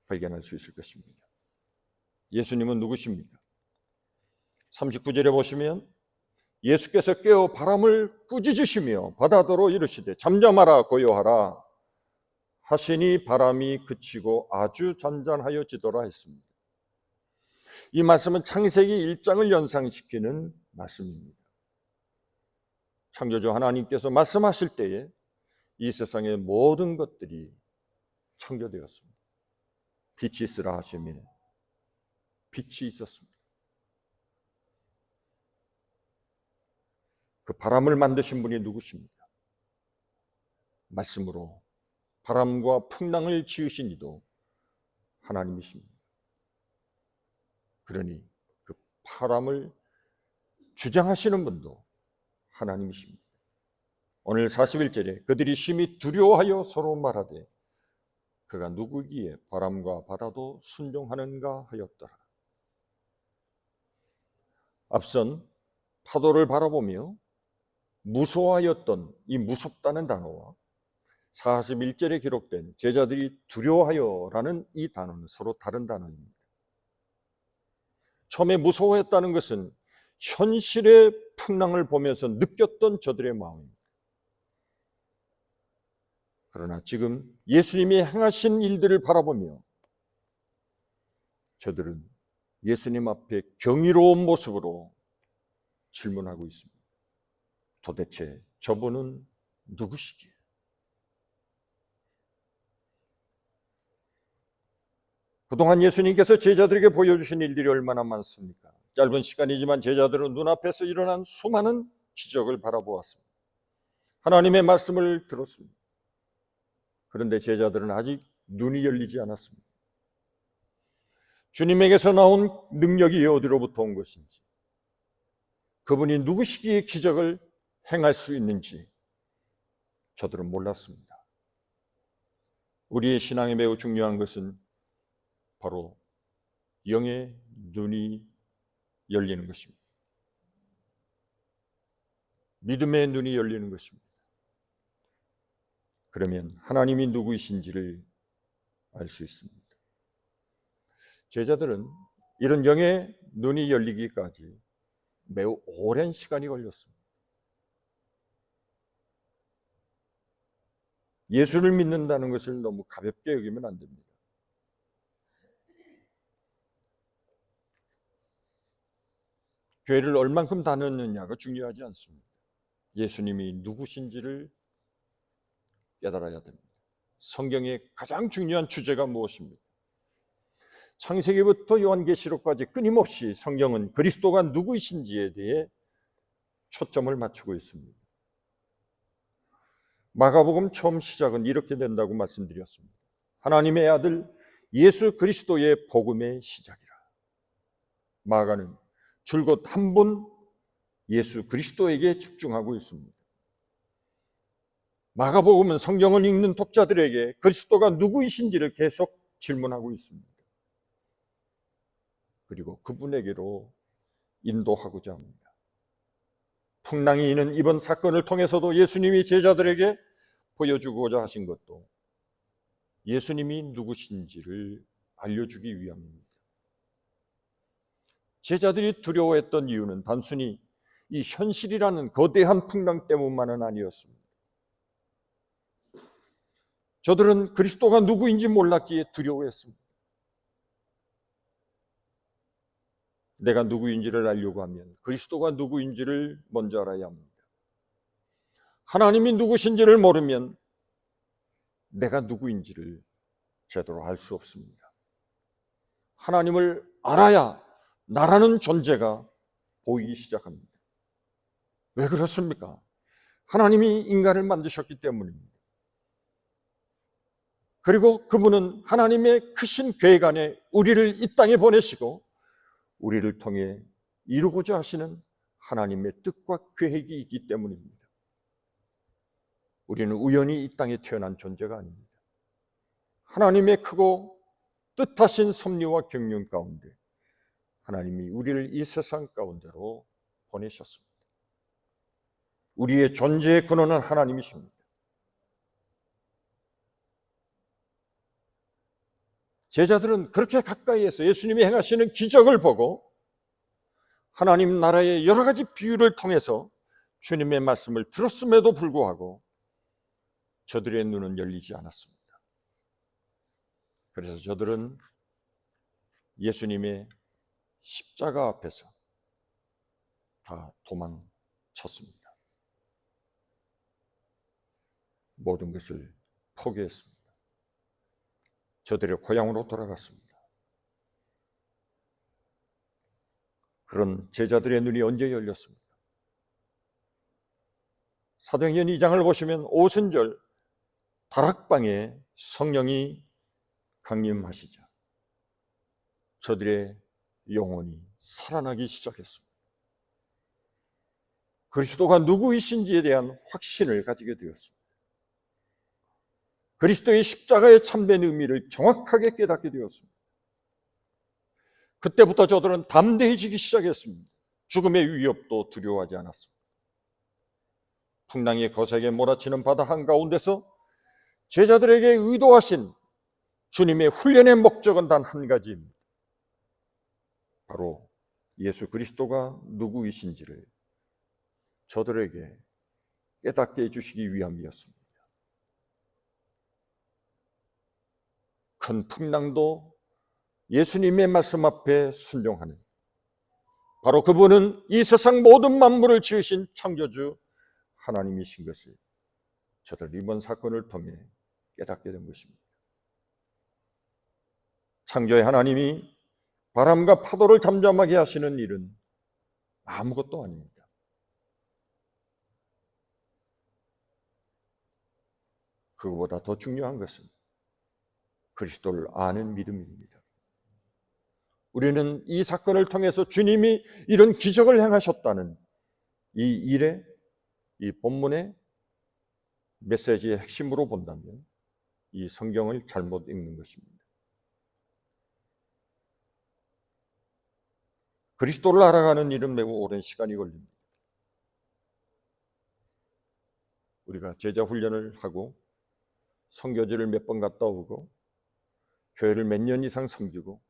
발견할 수 있을 것입니다. 예수님은 누구십니까? 39절에 보시면 예수께서 깨어 바람을 꾸짖으시며 바다더러 이르시되 잠잠하라 고요하라 하시니 바람이 그치고 아주 잔잔하여지더라 했습니다. 이 말씀은 창세기 1장을 연상시키는 말씀입니다. 창조주 하나님께서 말씀하실 때에 이 세상의 모든 것들이 창조되었습니다. 빛이 있으라 하시며 빛이 있었습니다. 그 바람을 만드신 분이 누구십니까? 말씀으로 바람과 풍랑을 지으신 이도 하나님이십니다. 그러니 그 바람을 주장하시는 분도 하나님이십니다. 오늘 41절에 그들이 심히 두려워하여 서로 말하되 그가 누구기에 바람과 바다도 순종하는가 하였더라. 앞선 파도를 바라보며 무서워하였던 이 무섭다는 단어와 41절에 기록된 제자들이 두려워하여라는 이 단어는 서로 다른 단어입니다. 처음에 무서워했다는 것은 현실의 풍랑을 보면서 느꼈던 저들의 마음입니다. 그러나 지금 예수님이 행하신 일들을 바라보며 저들은 예수님 앞에 경이로운 모습으로 질문하고 있습니다. 도대체 저분은 누구시기에? 그동안 예수님께서 제자들에게 보여주신 일들이 얼마나 많습니까? 짧은 시간이지만 제자들은 눈앞에서 일어난 수많은 기적을 바라보았습니다. 하나님의 말씀을 들었습니다. 그런데 제자들은 아직 눈이 열리지 않았습니다. 주님에게서 나온 능력이 어디로부터 온 것인지, 그분이 누구시기에 기적을 행할 수 있는지 저들은 몰랐습니다. 우리의 신앙에 매우 중요한 것은 바로 영의 눈이 열리는 것입니다. 믿음의 눈이 열리는 것입니다. 그러면 하나님이 누구이신지를 알 수 있습니다. 제자들은 이런 영의 눈이 열리기까지 매우 오랜 시간이 걸렸습니다. 예수를 믿는다는 것을 너무 가볍게 여기면 안 됩니다. 교회를 얼만큼 다녔느냐가 중요하지 않습니다. 예수님이 누구신지를 깨달아야 됩니다. 성경의 가장 중요한 주제가 무엇입니까? 창세기부터 요한계시록까지 끊임없이 성경은 그리스도가 누구이신지에 대해 초점을 맞추고 있습니다. 마가복음 처음 시작은 이렇게 된다고 말씀드렸습니다. 하나님의 아들 예수 그리스도의 복음의 시작이라. 마가는 줄곧 한 분 예수 그리스도에게 집중하고 있습니다. 마가복음은 성경을 읽는 독자들에게 그리스도가 누구이신지를 계속 질문하고 있습니다. 그리고 그분에게로 인도하고자 합니다. 풍랑이 있는 이번 사건을 통해서도 예수님이 제자들에게 보여주고자 하신 것도 예수님이 누구신지를 알려주기 위함입니다. 제자들이 두려워했던 이유는 단순히 이 현실이라는 거대한 풍랑 때문만은 아니었습니다. 저들은 그리스도가 누구인지 몰랐기에 두려워했습니다. 내가 누구인지를 알려고 하면 그리스도가 누구인지를 먼저 알아야 합니다. 하나님이 누구신지를 모르면 내가 누구인지를 제대로 알 수 없습니다. 하나님을 알아야 나라는 존재가 보이기 시작합니다. 왜 그렇습니까? 하나님이 인간을 만드셨기 때문입니다. 그리고 그분은 하나님의 크신 계획 안에 우리를 이 땅에 보내시고 우리를 통해 이루고자 하시는 하나님의 뜻과 계획이 있기 때문입니다. 우리는 우연히 이 땅에 태어난 존재가 아닙니다. 하나님의 크고 뜻하신 섭리와 경륜 가운데 하나님이 우리를 이 세상 가운데로 보내셨습니다. 우리의 존재의 근원은 하나님이십니다. 제자들은 그렇게 가까이에서 예수님이 행하시는 기적을 보고 하나님 나라의 여러 가지 비유를 통해서 주님의 말씀을 들었음에도 불구하고 저들의 눈은 열리지 않았습니다. 그래서 저들은 예수님의 십자가 앞에서 다 도망쳤습니다. 모든 것을 포기했습니다. 저들의 고향으로 돌아갔습니다. 그런 제자들의 눈이 언제 열렸습니까? 사도행전 2장을 보시면 오순절 다락방에 성령이 강림하시자 저들의 영혼이 살아나기 시작했습니다. 그리스도가 누구이신지에 대한 확신을 가지게 되었습니다. 그리스도의 십자가의 참된 의미를 정확하게 깨닫게 되었습니다. 그때부터 저들은 담대해지기 시작했습니다. 죽음의 위협도 두려워하지 않았습니다. 풍랑이 거세게 몰아치는 바다 한가운데서 제자들에게 의도하신 주님의 훈련의 목적은 단 한 가지입니다. 바로 예수 그리스도가 누구이신지를 저들에게 깨닫게 해주시기 위함이었습니다. 큰 풍랑도 예수님의 말씀 앞에 순종하는, 바로 그분은 이 세상 모든 만물을 지으신 창조주 하나님이신 것을 저들 이번 사건을 통해 깨닫게 된 것입니다. 창조의 하나님이 바람과 파도를 잠잠하게 하시는 일은 아무것도 아닙니다. 그것보다 더 중요한 것은 그리스도를 아는 믿음입니다. 우리는 이 사건을 통해서 주님이 이런 기적을 행하셨다는 이 일에, 이 본문의 메시지의 핵심으로 본다면 이 성경을 잘못 읽는 것입니다. 그리스도를 알아가는 일은 매우 오랜 시간이 걸립니다. 우리가 제자 훈련을 하고 선교지를 몇 번 갔다 오고 교회를 몇 년 이상 섬기고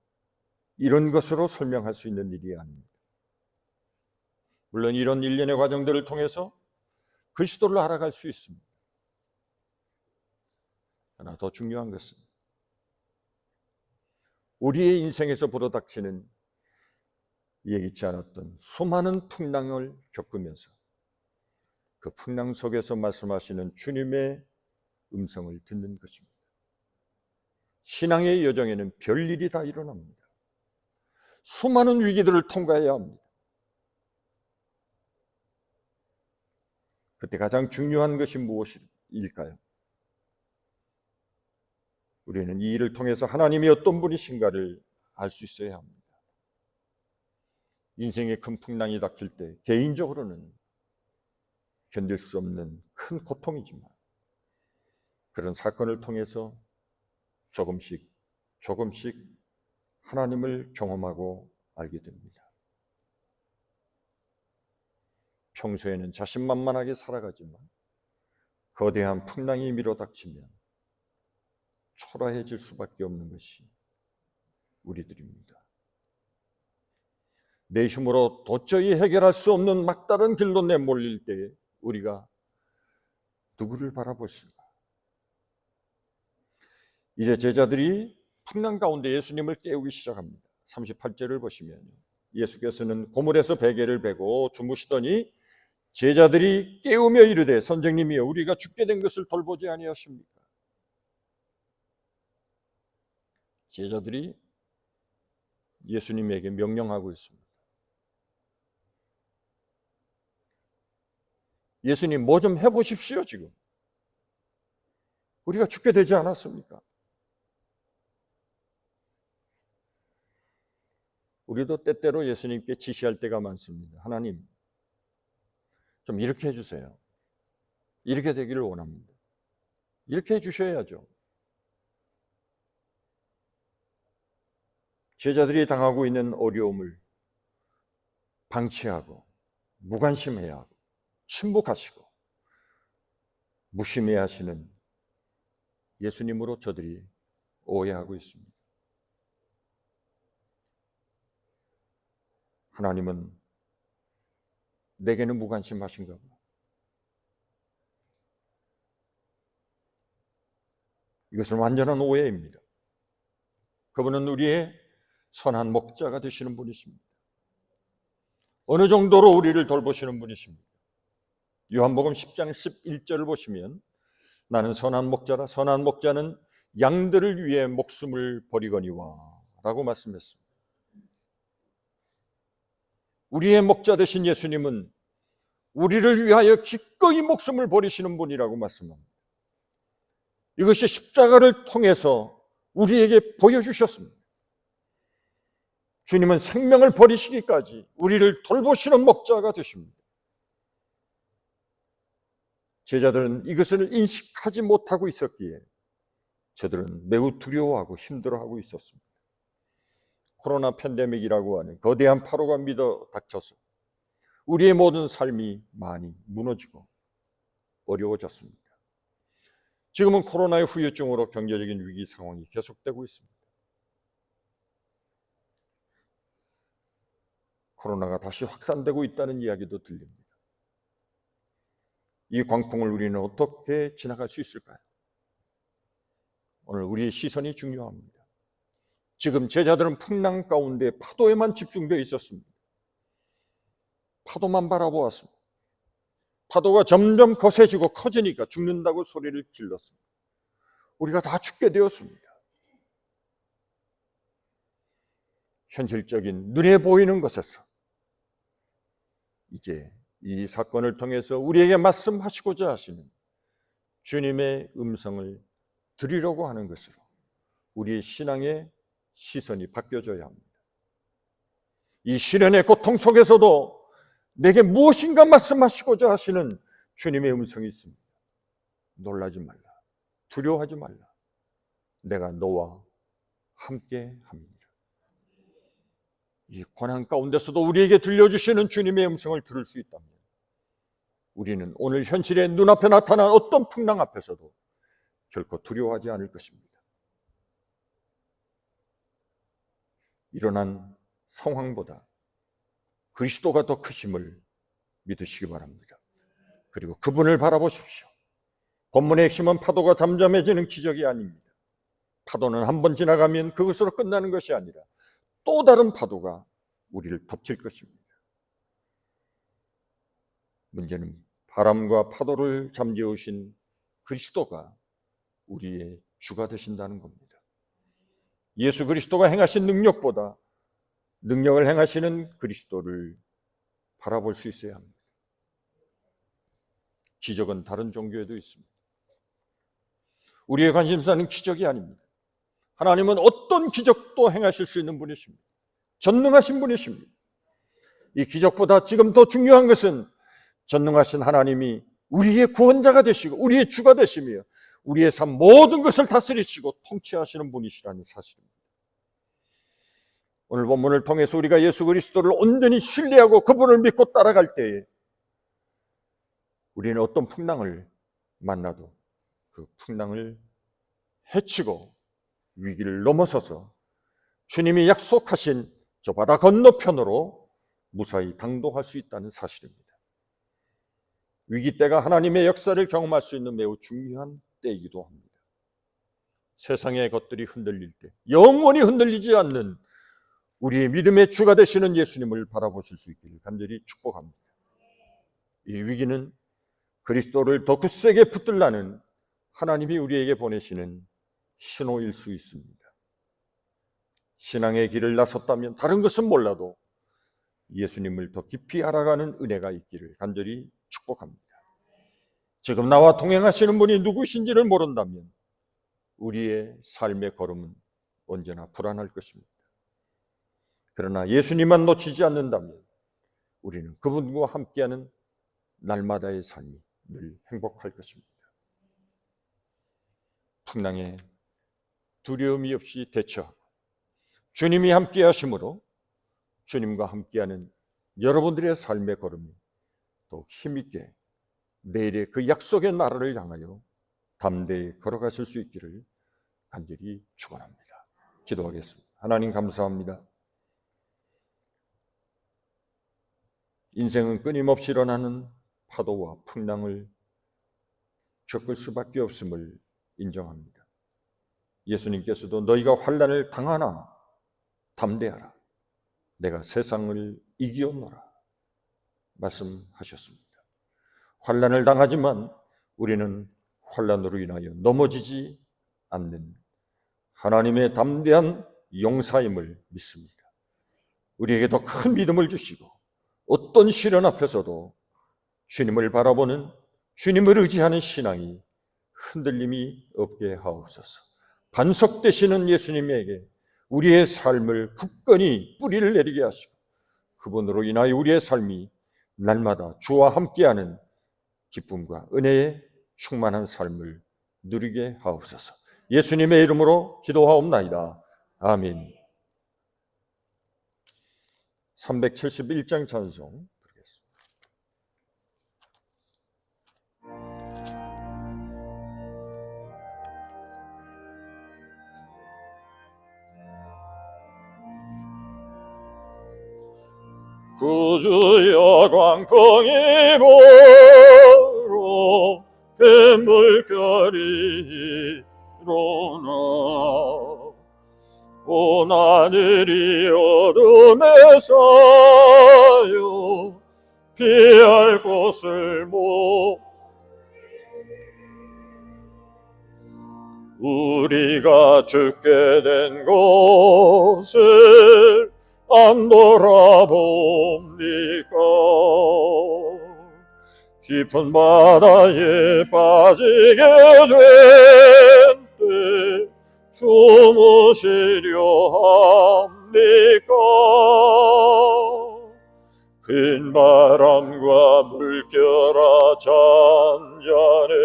이런 것으로 설명할 수 있는 일이 아닙니다. 물론 이런 일련의 과정들을 통해서 그리스도를 알아갈 수 있습니다. 그러나 더 중요한 것은 우리의 인생에서 불어닥치는 예기치 않았던 수많은 풍랑을 겪으면서 그 풍랑 속에서 말씀하시는 주님의 음성을 듣는 것입니다. 신앙의 여정에는 별일이 다 일어납니다. 수많은 위기들을 통과해야 합니다. 그때 가장 중요한 것이 무엇일까요? 우리는 이 일을 통해서 하나님이 어떤 분이신가를 알 수 있어야 합니다. 인생의 큰 풍랑이 닥칠 때 개인적으로는 견딜 수 없는 큰 고통이지만 그런 사건을 통해서 조금씩 하나님을 경험하고 알게 됩니다. 평소에는 자신만만하게 살아가지만 거대한 풍랑이 밀어닥치면 초라해질 수밖에 없는 것이 우리들입니다. 내 힘으로 도저히 해결할 수 없는 막다른 길로 내몰릴 때에 우리가 누구를 바라볼 수가? 이제 제자들이 풍랑 가운데 예수님을 깨우기 시작합니다. 38절을 보시면 예수께서는 고물에서 베개를 베고 주무시더니 제자들이 깨우며 이르되 선생님이여 우리가 죽게 된 것을 돌보지 아니하십니까? 제자들이 예수님에게 명령하고 있습니다. 예수님 뭐 좀 해보십시오. 지금 우리가 죽게 되지 않았습니까? 우리도 때때로 예수님께 지시할 때가 많습니다. 하나님 좀 이렇게 해주세요. 이렇게 되기를 원합니다. 이렇게 해주셔야죠. 제자들이 당하고 있는 어려움을 방치하고 무관심해야 하고 침묵하시고 무심해야 하시는 예수님으로 저들이 오해하고 있습니다. 하나님은 내게는 무관심하신가 봐. 이것은 완전한 오해입니다. 그분은 우리의 선한 목자가 되시는 분이십니다. 어느 정도로 우리를 돌보시는 분이십니다. 요한복음 10장 11절을 보시면 나는 선한 목자라 선한 목자는 양들을 위해 목숨을 버리거니와 라고 말씀했습니다. 우리의 목자 되신 예수님은 우리를 위하여 기꺼이 목숨을 버리시는 분이라고 말씀합니다. 이것이 십자가를 통해서 우리에게 보여주셨습니다. 주님은 생명을 버리시기까지 우리를 돌보시는 목자가 되십니다. 제자들은 이것을 인식하지 못하고 있었기에 저들은 매우 두려워하고 힘들어하고 있었습니다. 코로나 팬데믹이라고 하는 거대한 파도가 밀어 닥쳐서 우리의 모든 삶이 많이 무너지고 어려워졌습니다. 지금은 코로나의 후유증으로 경제적인 위기 상황이 계속되고 있습니다. 코로나가 다시 확산되고 있다는 이야기도 들립니다. 이 광풍을 우리는 어떻게 지나갈 수 있을까요? 오늘 우리의 시선이 중요합니다. 지금 제자들은 풍랑 가운데 파도에만 집중되어 있었습니다. 파도만 바라보았습니다. 파도가 점점 거세지고 커지니까 죽는다고 소리를 질렀습니다. 우리가 다 죽게 되었습니다. 현실적인 눈에 보이는 것에서 이제 이 사건을 통해서 우리에게 말씀하시고자 하시는 주님의 음성을 들으려고 하는 것으로 우리의 신앙의 시선이 바뀌어져야 합니다. 이 시련의 고통 속에서도 내게 무엇인가 말씀하시고자 하시는 주님의 음성이 있습니다. 놀라지 말라. 두려워하지 말라. 내가 너와 함께 합니다. 이 고난 가운데서도 우리에게 들려주시는 주님의 음성을 들을 수 있다면 우리는 오늘 현실의 눈앞에 나타난 어떤 풍랑 앞에서도 결코 두려워하지 않을 것입니다. 일어난 상황보다 그리스도가 더 크심을 믿으시기 바랍니다. 그리고 그분을 바라보십시오. 본문의 핵심은 파도가 잠잠해지는 기적이 아닙니다. 파도는 한번 지나가면 그것으로 끝나는 것이 아니라 또 다른 파도가 우리를 덮칠 것입니다. 문제는 바람과 파도를 잠재우신 그리스도가 우리의 주가 되신다는 겁니다. 예수 그리스도가 행하신 능력보다 능력을 행하시는 그리스도를 바라볼 수 있어야 합니다. 기적은 다른 종교에도 있습니다. 우리의 관심사는 기적이 아닙니다. 하나님은 어떤 기적도 행하실 수 있는 분이십니다. 전능하신 분이십니다. 이 기적보다 지금 더 중요한 것은 전능하신 하나님이 우리의 구원자가 되시고 우리의 주가 되시며 우리의 삶 모든 것을 다스리시고 통치하시는 분이시라는 사실입니다. 오늘 본문을 통해서 우리가 예수 그리스도를 온전히 신뢰하고 그분을 믿고 따라갈 때에 우리는 어떤 풍랑을 만나도 그 풍랑을 헤치고 위기를 넘어서서 주님이 약속하신 저 바다 건너편으로 무사히 당도할 수 있다는 사실입니다. 위기 때가 하나님의 역사를 경험할 수 있는 매우 중요한 때이기도 합니다. 세상의 것들이 흔들릴 때 영원히 흔들리지 않는 우리의 믿음의 주가 되시는 예수님을 바라보실 수 있기를 간절히 축복합니다. 이 위기는 그리스도를 더 굳세게 붙들라는 하나님이 우리에게 보내시는 신호일 수 있습니다. 신앙의 길을 나섰다면 다른 것은 몰라도 예수님을 더 깊이 알아가는 은혜가 있기를 간절히 축복합니다. 지금 나와 동행하시는 분이 누구신지를 모른다면 우리의 삶의 걸음은 언제나 불안할 것입니다. 그러나 예수님만 놓치지 않는다면 우리는 그분과 함께하는 날마다의 삶이 늘 행복할 것입니다. 풍랑에 두려움이 없이 대처하고 주님이 함께 하심으로 주님과 함께하는 여러분들의 삶의 걸음이 더욱 힘있게 내일의 그 약속의 나라를 향하여 담대히 걸어가실 수 있기를 간절히 축원합니다. 기도하겠습니다. 하나님 감사합니다. 인생은 끊임없이 일어나는 파도와 풍랑을 겪을 수밖에 없음을 인정합니다. 예수님께서도 너희가 환난을 당하나 담대하라. 내가 세상을 이기었노라 말씀하셨습니다. 환난을 당하지만 우리는 환난으로 인하여 넘어지지 않는 하나님의 담대한 용사임을 믿습니다. 우리에게 더 큰 믿음을 주시고 어떤 시련 앞에서도 주님을 바라보는 주님을 의지하는 신앙이 흔들림이 없게 하옵소서. 반석되시는 예수님에게 우리의 삶을 굳건히 뿌리를 내리게 하시고 그분으로 인하여 우리의 삶이 날마다 주와 함께하는 기쁨과 은혜에 충만한 삶을 누리게 하옵소서. 예수님의 이름으로 기도하옵나이다. 아멘. 371장 찬송 부르겠습니다. 구주여 광풍이 불어 빗물결이 일어나 온 하늘이 어둠에 쌓여 피할 곳을 못 우리가 죽게 된 곳을 안 돌아봅니까? 깊은 바다에 빠지게 된 때 주무시려 합니까? 큰 바람과 물결아 잔잔해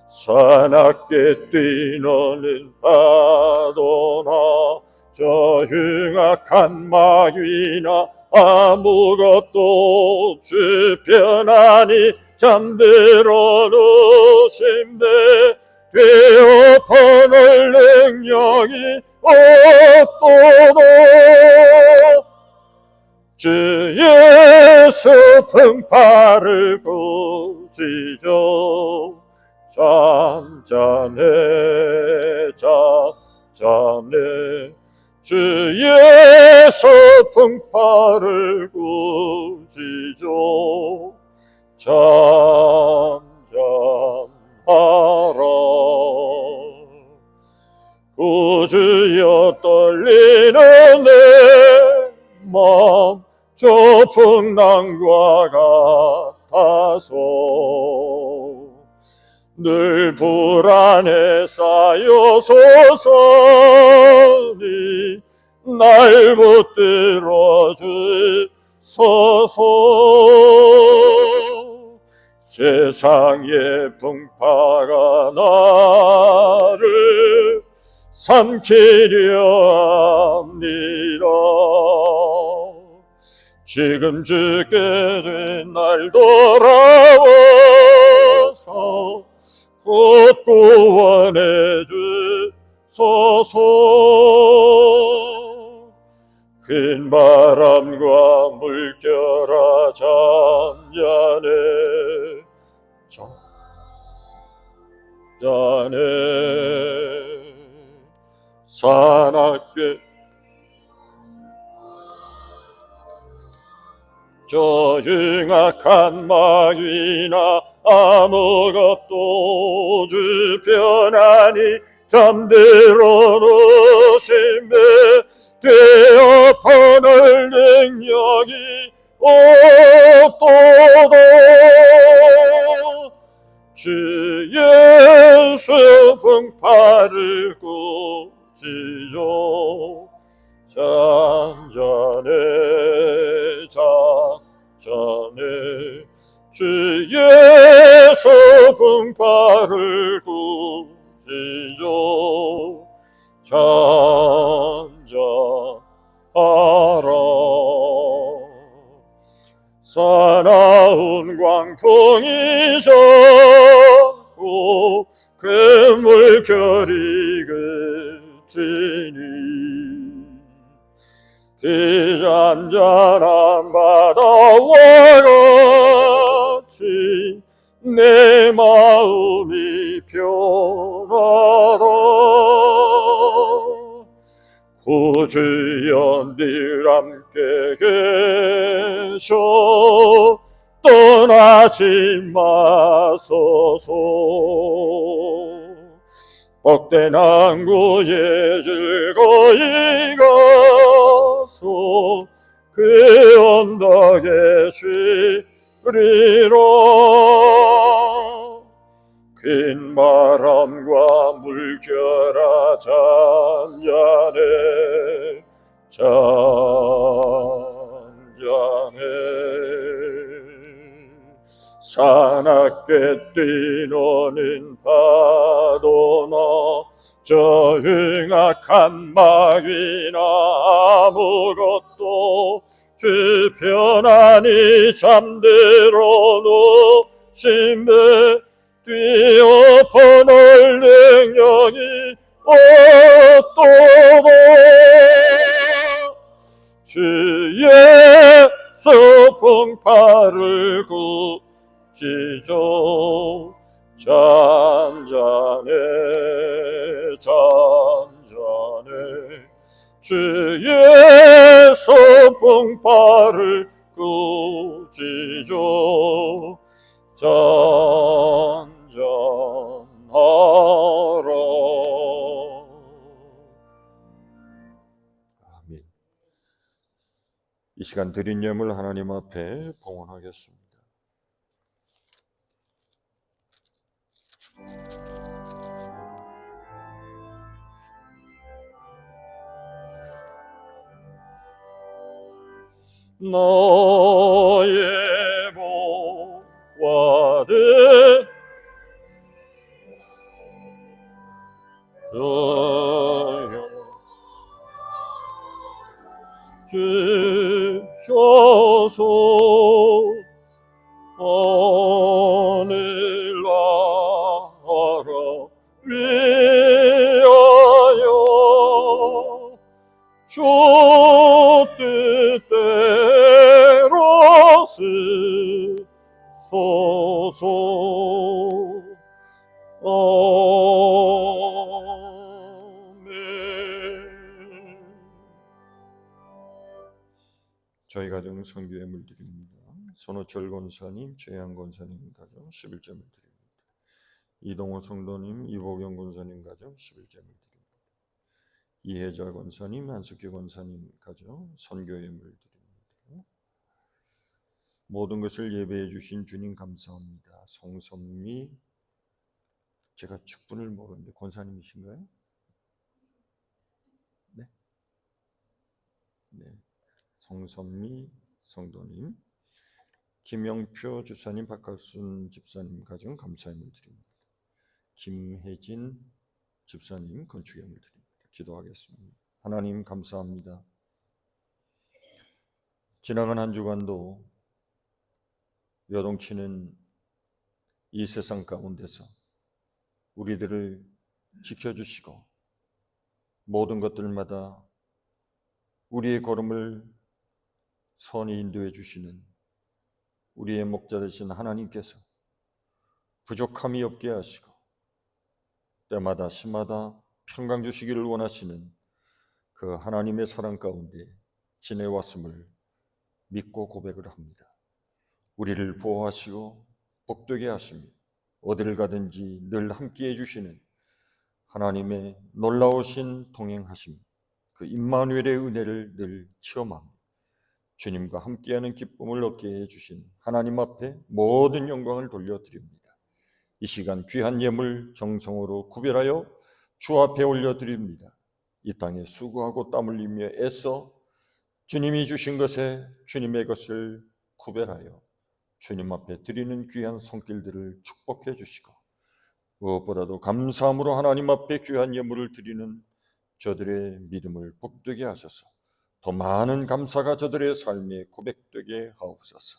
사납게 뛰노는 파도나 저 흉악한 마귀나 아무것도 주변하니 잠들어 누신데 되어퍼널 능력이 없도록 주 예수 풍파를 꾸짖어 잠잠해 주 예수 풍파를 꾸짖어 잠잠하라. 구주여 떨리는 내 맘 저 풍랑과 같아서 늘 불안에 쌓여 소선이 날 붙들어 주소서. 세상의 풍파가 나를 삼키려 합니다. 지금 죽게 된 날 돌아와서 곧 구원해 주소서. 큰 바람과 물결아 잔잔해 잔잔해 사납게 저 흉악한 마귀나 아무것도 주편하니 잠들어 누심에 되어 퍼낼 능력이 없도다. 주 예수 풍파를 꾸짖어 잔잔해 잔잔해 주 예수 풍파를 꾸짖어 잔잔하라. 사나운 광풍이 졌고 그 물결이 그치니 그 잔잔한 바다와 같이 내 마음이 편하다. 구주연들 함께 계셔 떠나지 마소서. 복된 항구에 즐거이 가서 그 언덕에 쉬리라. 큰 바람과 물결아 잔잔해 잔잔해 사납게 뛰노는 파도나 저 흉악한 마귀나 아무것도 주편하니 잠들어 누심에 뛰어 퍼낼 능력이 없도다. 주 예수 풍파를 꾸짖어 잔잔해 잔잔해 주 예수 풍파를 꾸짖어 잔잔하라. 아멘. 이 시간 드린 예물 하나님 앞에 봉헌하겠습니다. 너의 보화들 주셔서 오늘 나라 위하여 주 뜻대로 쓰소서. 아멘. 저희 가정 선교 예물 드립니다. 손호철 권사님, 최양 권사님 가정 11제물 드립니다. 이동호 성도님, 이보경 권사님 가정 11제물 드립니다. 이혜자 권사님, 한숙기 권사님 가정 선교 예물 드립니다. 모든 것을 예배해 주신 주님 감사합니다. 송선미, 제가 축분을 모르는데 권사님이신가요? 네. 네. 송선미 성도님, 김영표 주사님, 박학순 집사님 가정 감사함을 드립니다. 김혜진 집사님 건축함을 드립니다. 기도하겠습니다. 하나님 감사합니다. 지나간 한 주간도 요동치는 이 세상 가운데서 우리들을 지켜주시고 모든 것들마다 우리의 걸음을 선히 인도해 주시는 우리의 목자 되신 하나님께서 부족함이 없게 하시고 때마다 시마다 평강 주시기를 원하시는 그 하나님의 사랑 가운데 지내왔음을 믿고 고백을 합니다. 우리를 보호하시고 복되게 하시며 어디를 가든지 늘 함께해 주시는 하나님의 놀라우신 동행하심, 그 임마누엘의 은혜를 늘 체험합니다. 주님과 함께하는 기쁨을 얻게 해주신 하나님 앞에 모든 영광을 돌려드립니다. 이 시간 귀한 예물 정성으로 구별하여 주 앞에 올려드립니다. 이 땅에 수고하고 땀 흘리며 애써 주님이 주신 것에 주님의 것을 구별하여 주님 앞에 드리는 귀한 손길들을 축복해 주시고 무엇보다도 감사함으로 하나님 앞에 귀한 예물을 드리는 저들의 믿음을 복되게 하셔서 더 많은 감사가 저들의 삶에 고백되게 하옵소서.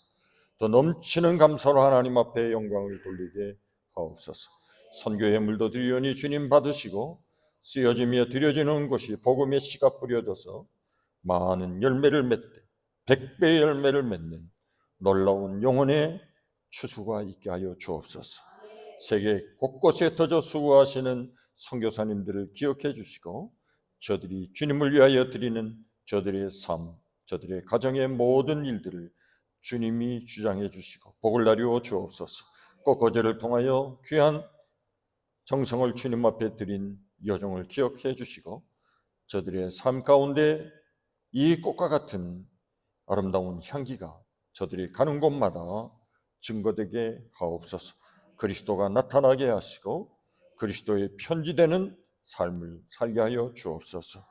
더 넘치는 감사로 하나님 앞에 영광을 돌리게 하옵소서. 선교의 물도 드리오니 주님 받으시고 쓰여지며 드려지는 것이 복음의 씨가 뿌려져서 많은 열매를 맺되 100배의 열매를 맺는 놀라운 영혼의 추수가 있게 하여 주옵소서. 세계 곳곳에 터져 수고하시는 선교사님들을 기억해 주시고 저들이 주님을 위하여 드리는 저들의 삶, 저들의 가정의 모든 일들을 주님이 주장해 주시고 복을 나누어 주옵소서. 꼭 어제를 통하여 귀한 정성을 주님 앞에 드린 여정을 기억해 주시고 저들의 삶 가운데 이 꽃과 같은 아름다운 향기가 저들이 가는 곳마다 증거되게 하옵소서. 그리스도가 나타나게 하시고 그리스도의 편지되는 삶을 살게 하여 주옵소서.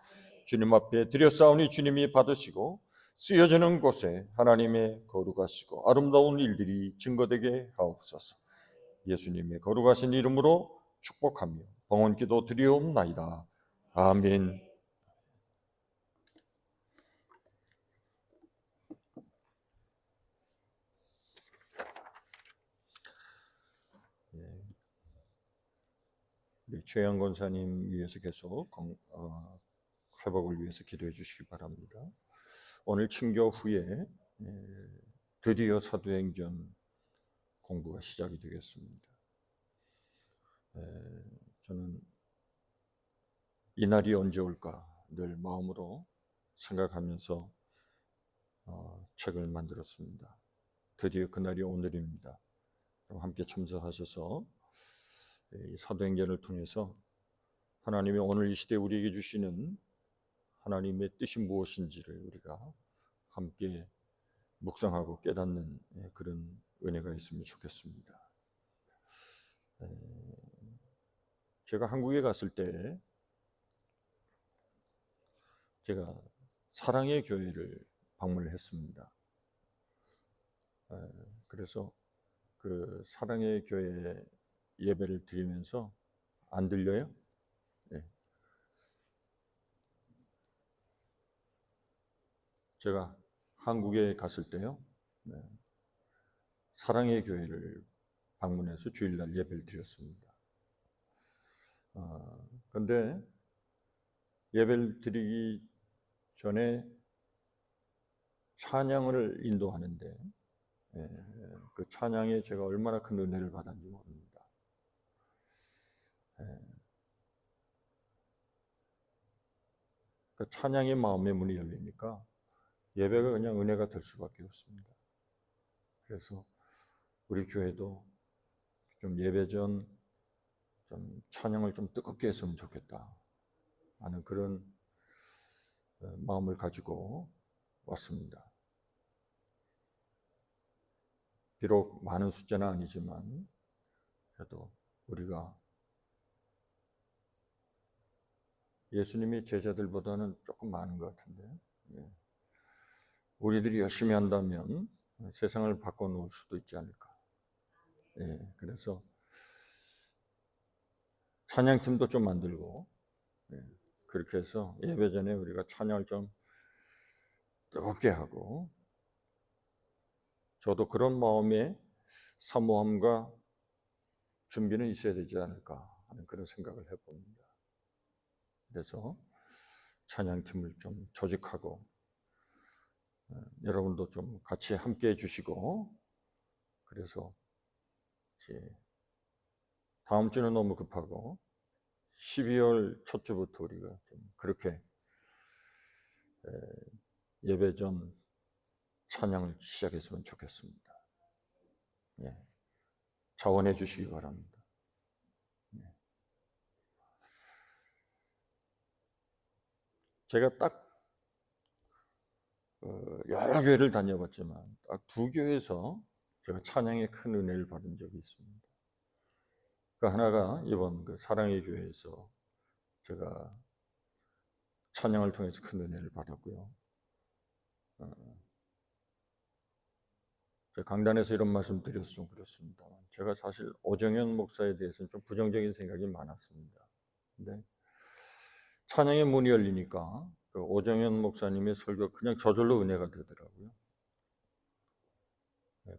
주님 앞에 드렸사오니 주님이 받으시고 쓰여지는 곳에 하나님의 거룩하시고 아름다운 일들이 증거되게 하옵소서. 예수님의 거룩하신 이름으로 축복하며 봉헌기도 드리옵나이다. 아멘. 우리 최양 권사님 위해서 계속 회복을 위해서 기도해 주시기 바랍니다. 오늘 친교 후에 드디어 사도행전 공부가 시작이 되겠습니다. 저는 이 날이 언제 올까 늘 마음으로 생각하면서 책을 만들었습니다. 드디어 그날이 오늘입니다. 함께 참석하셔서 사도행전을 통해서 하나님이 오늘 이 시대에 우리에게 주시는 하나님의 뜻이 무엇인지를 우리가 함께 묵상하고 깨닫는 그런 은혜가 있으면 좋겠습니다. 제가 한국에 갔을 때 제가 사랑의 교회를 방문을 했습니다. 그래서 그 사랑의 교회 예배를 드리면서 안 들려요? 네. 제가 한국에 갔을 때요, 사랑의 교회를 방문해서 주일날 예배를 드렸습니다. 그런데 예배를 드리기 전에 찬양을 인도하는데 그 찬양에 제가 얼마나 큰 은혜를 받았는지 모릅니다. 그 찬양의 마음의 문이 열리니까 예배가 그냥 은혜가 될 수밖에 없습니다. 그래서 우리 교회도 좀 예배 전 좀 찬양을 좀 뜨겁게 했으면 좋겠다 하는 그런 마음을 가지고 왔습니다. 비록 많은 숫자는 아니지만 그래도 우리가 예수님이 제자들보다는 조금 많은 것 같은데 우리들이 열심히 한다면 세상을 바꿔놓을 수도 있지 않을까. 그래서 찬양팀도 좀 만들고 그렇게 해서 예배 전에 우리가 찬양을 좀 뜨겁게 하고 저도 그런 마음의 사모함과 준비는 있어야 되지 않을까 하는 그런 생각을 해봅니다. 그래서 찬양팀을 좀 조직하고 여러분도 좀 같이 함께 해주시고, 그래서 이제 다음 주는 너무 급하고 12월 첫 주부터 우리가 좀 그렇게 예배 전 찬양을 시작했으면 좋겠습니다. 예. 자원해 주시기 바랍니다. 예. 제가 딱 여러 교회를 다녀봤지만 딱 두 교회에서 제가 찬양에 큰 은혜를 받은 적이 있습니다. 그 하나가 이번 그 사랑의 교회에서 제가 찬양을 통해서 큰 은혜를 받았고요. 제가 강단에서 이런 말씀 드려서 좀 그렇습니다. 제가 사실 오정현 목사에 대해서는 좀 부정적인 생각이 많았습니다. 근데 찬양의 문이 열리니까 그 오정현 목사님의 설교가 그냥 저절로 은혜가 되더라고요.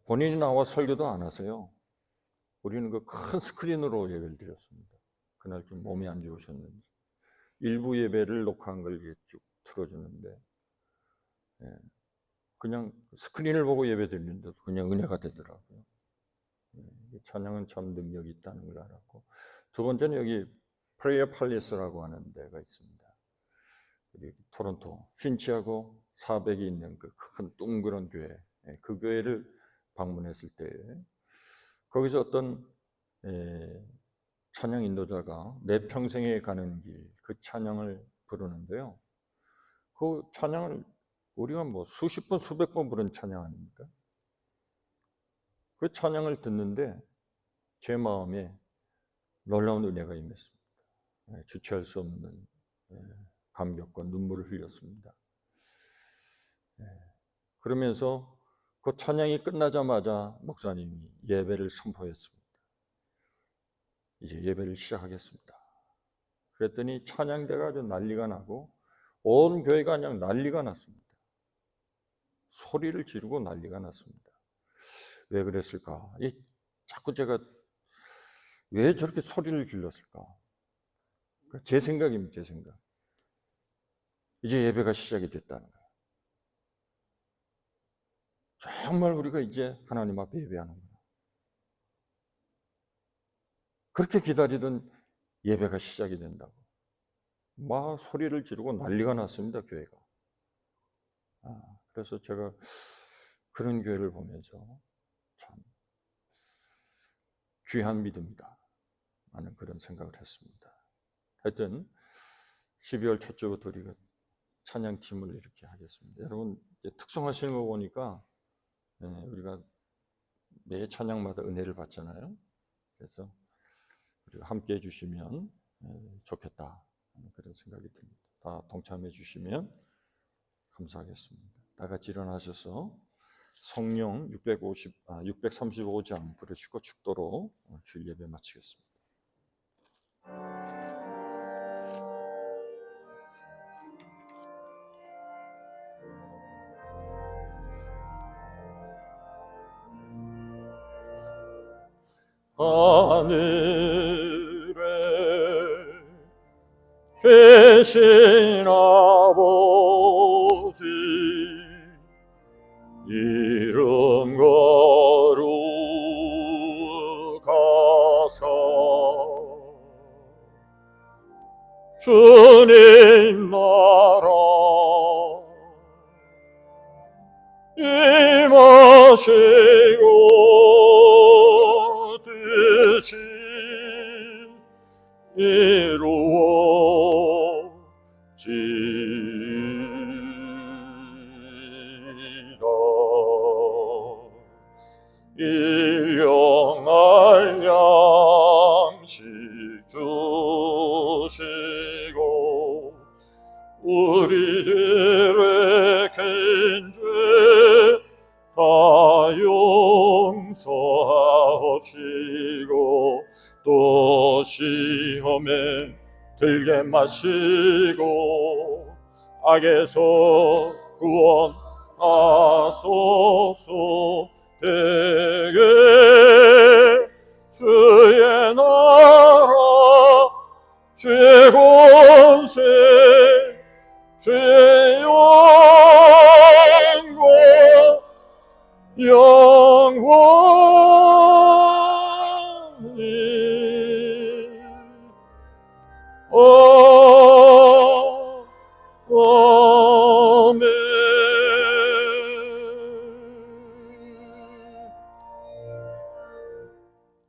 본인이 나와 설교도 안 하세요. 우리는 그 큰 스크린으로 예배를 드렸습니다. 그날 좀 몸이 안 좋으셨는지 일부 예배를 녹화한 걸 쭉 틀어주는데 그냥 스크린을 보고 예배 드리는데도 그냥 은혜가 되더라고요. 찬양은 참 능력이 있다는 걸 알았고, 두 번째는 여기 프레이어 팔리스라고 하는 데가 있습니다. 여기 토론토 핀치하고 400이 있는 그 큰 둥그런 교회, 그 교회를 방문했을 때 거기서 어떤 찬양 인도자가 내 평생에 가는 길, 그 찬양을 부르는데요. 그 찬양을 우리가 뭐 수십 번, 수백 번 부른 찬양 아닙니까? 그 찬양을 듣는데 제 마음에 놀라운 은혜가 임했습니다. 주체할 수 없는 감격과 눈물을 흘렸습니다. 그러면서 그 찬양이 끝나자마자 목사님이 예배를 선포했습니다. 이제 예배를 시작하겠습니다. 그랬더니 찬양대가 아주 난리가 나고 온 교회가 그냥 난리가 났습니다. 소리를 지르고 난리가 났습니다. 왜 그랬을까? 자꾸 제가 왜 저렇게 소리를 질렀을까? 제 생각입니다. 제 생각. 이제 예배가 시작이 됐다는 거예요. 정말 우리가 이제 하나님 앞에 예배하는구나. 그렇게 기다리던 예배가 시작이 된다고. 막 소리를 지르고 난리가 났습니다. 교회가. 그래서 제가 그런 교회를 보면서 참 귀한 믿음이다 하는 그런 생각을 했습니다. 하여튼 12월 첫 주부터 우리가 찬양팀을 이렇게 하겠습니다. 여러분 특성하시는 거 보니까 우리가 매 찬양마다 은혜를 받잖아요. 그래서 우리가 함께 해주시면 좋겠다 하는 그런 생각이 듭니다. 다 동참해 주시면 감사하겠습니다. 다 같이 일어나셔서 성령 635장 부르시고 축도로 주일 예배 마치겠습니다. 하늘에 계신 아버지 이름 거룩하사 주님 나라 임하시고 뜻이 이루어지이다. 일용할 양식 주시고 우리들의 큰 죄 다 용서하시고 또 시험에 들게 마시고 악에서 구원하소서. 되게 주의 나라 주의 권세 주의 영원히 아멘.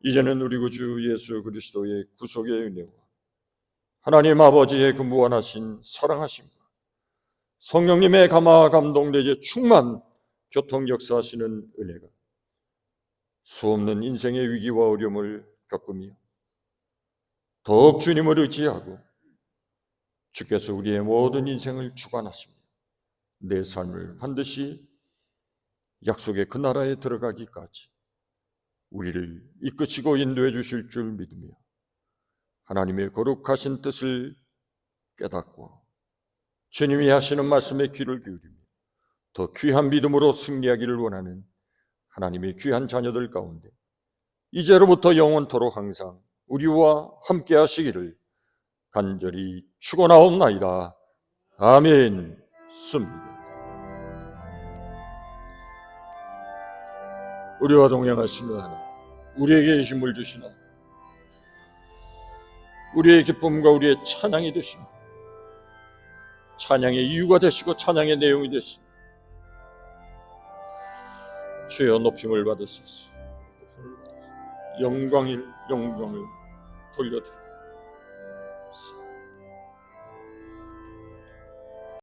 이제는 우리 구주 예수 그리스도의 구속의 은혜와 하나님 아버지의 그 무한하신 사랑하심과 성령님의 감화 감동되게 충만 교통 역사하시는 은혜가 수없는 인생의 위기와 어려움을 겪으며 더욱 주님을 의지하고 주께서 우리의 모든 인생을 주관하시며 내 삶을 반드시 약속의 그 나라에 들어가기까지 우리를 이끄시고 인도해 주실 줄 믿으며 하나님의 거룩하신 뜻을 깨닫고 주님이 하시는 말씀에 귀를 기울이며 더 귀한 믿음으로 승리하기를 원하는 하나님의 귀한 자녀들 가운데 이제로부터 영원토록 항상 우리와 함께 하시기를 간절히 축원하옵나이다. 아멘. 씁니다. 우리와 동행하시는 하나님, 우리에게 힘을 주시나 우리의 기쁨과 우리의 찬양이 되시나 찬양의 이유가 되시고 찬양의 내용이 되시나 주여 높임을 받으소서. 영광을 돌려드립니다.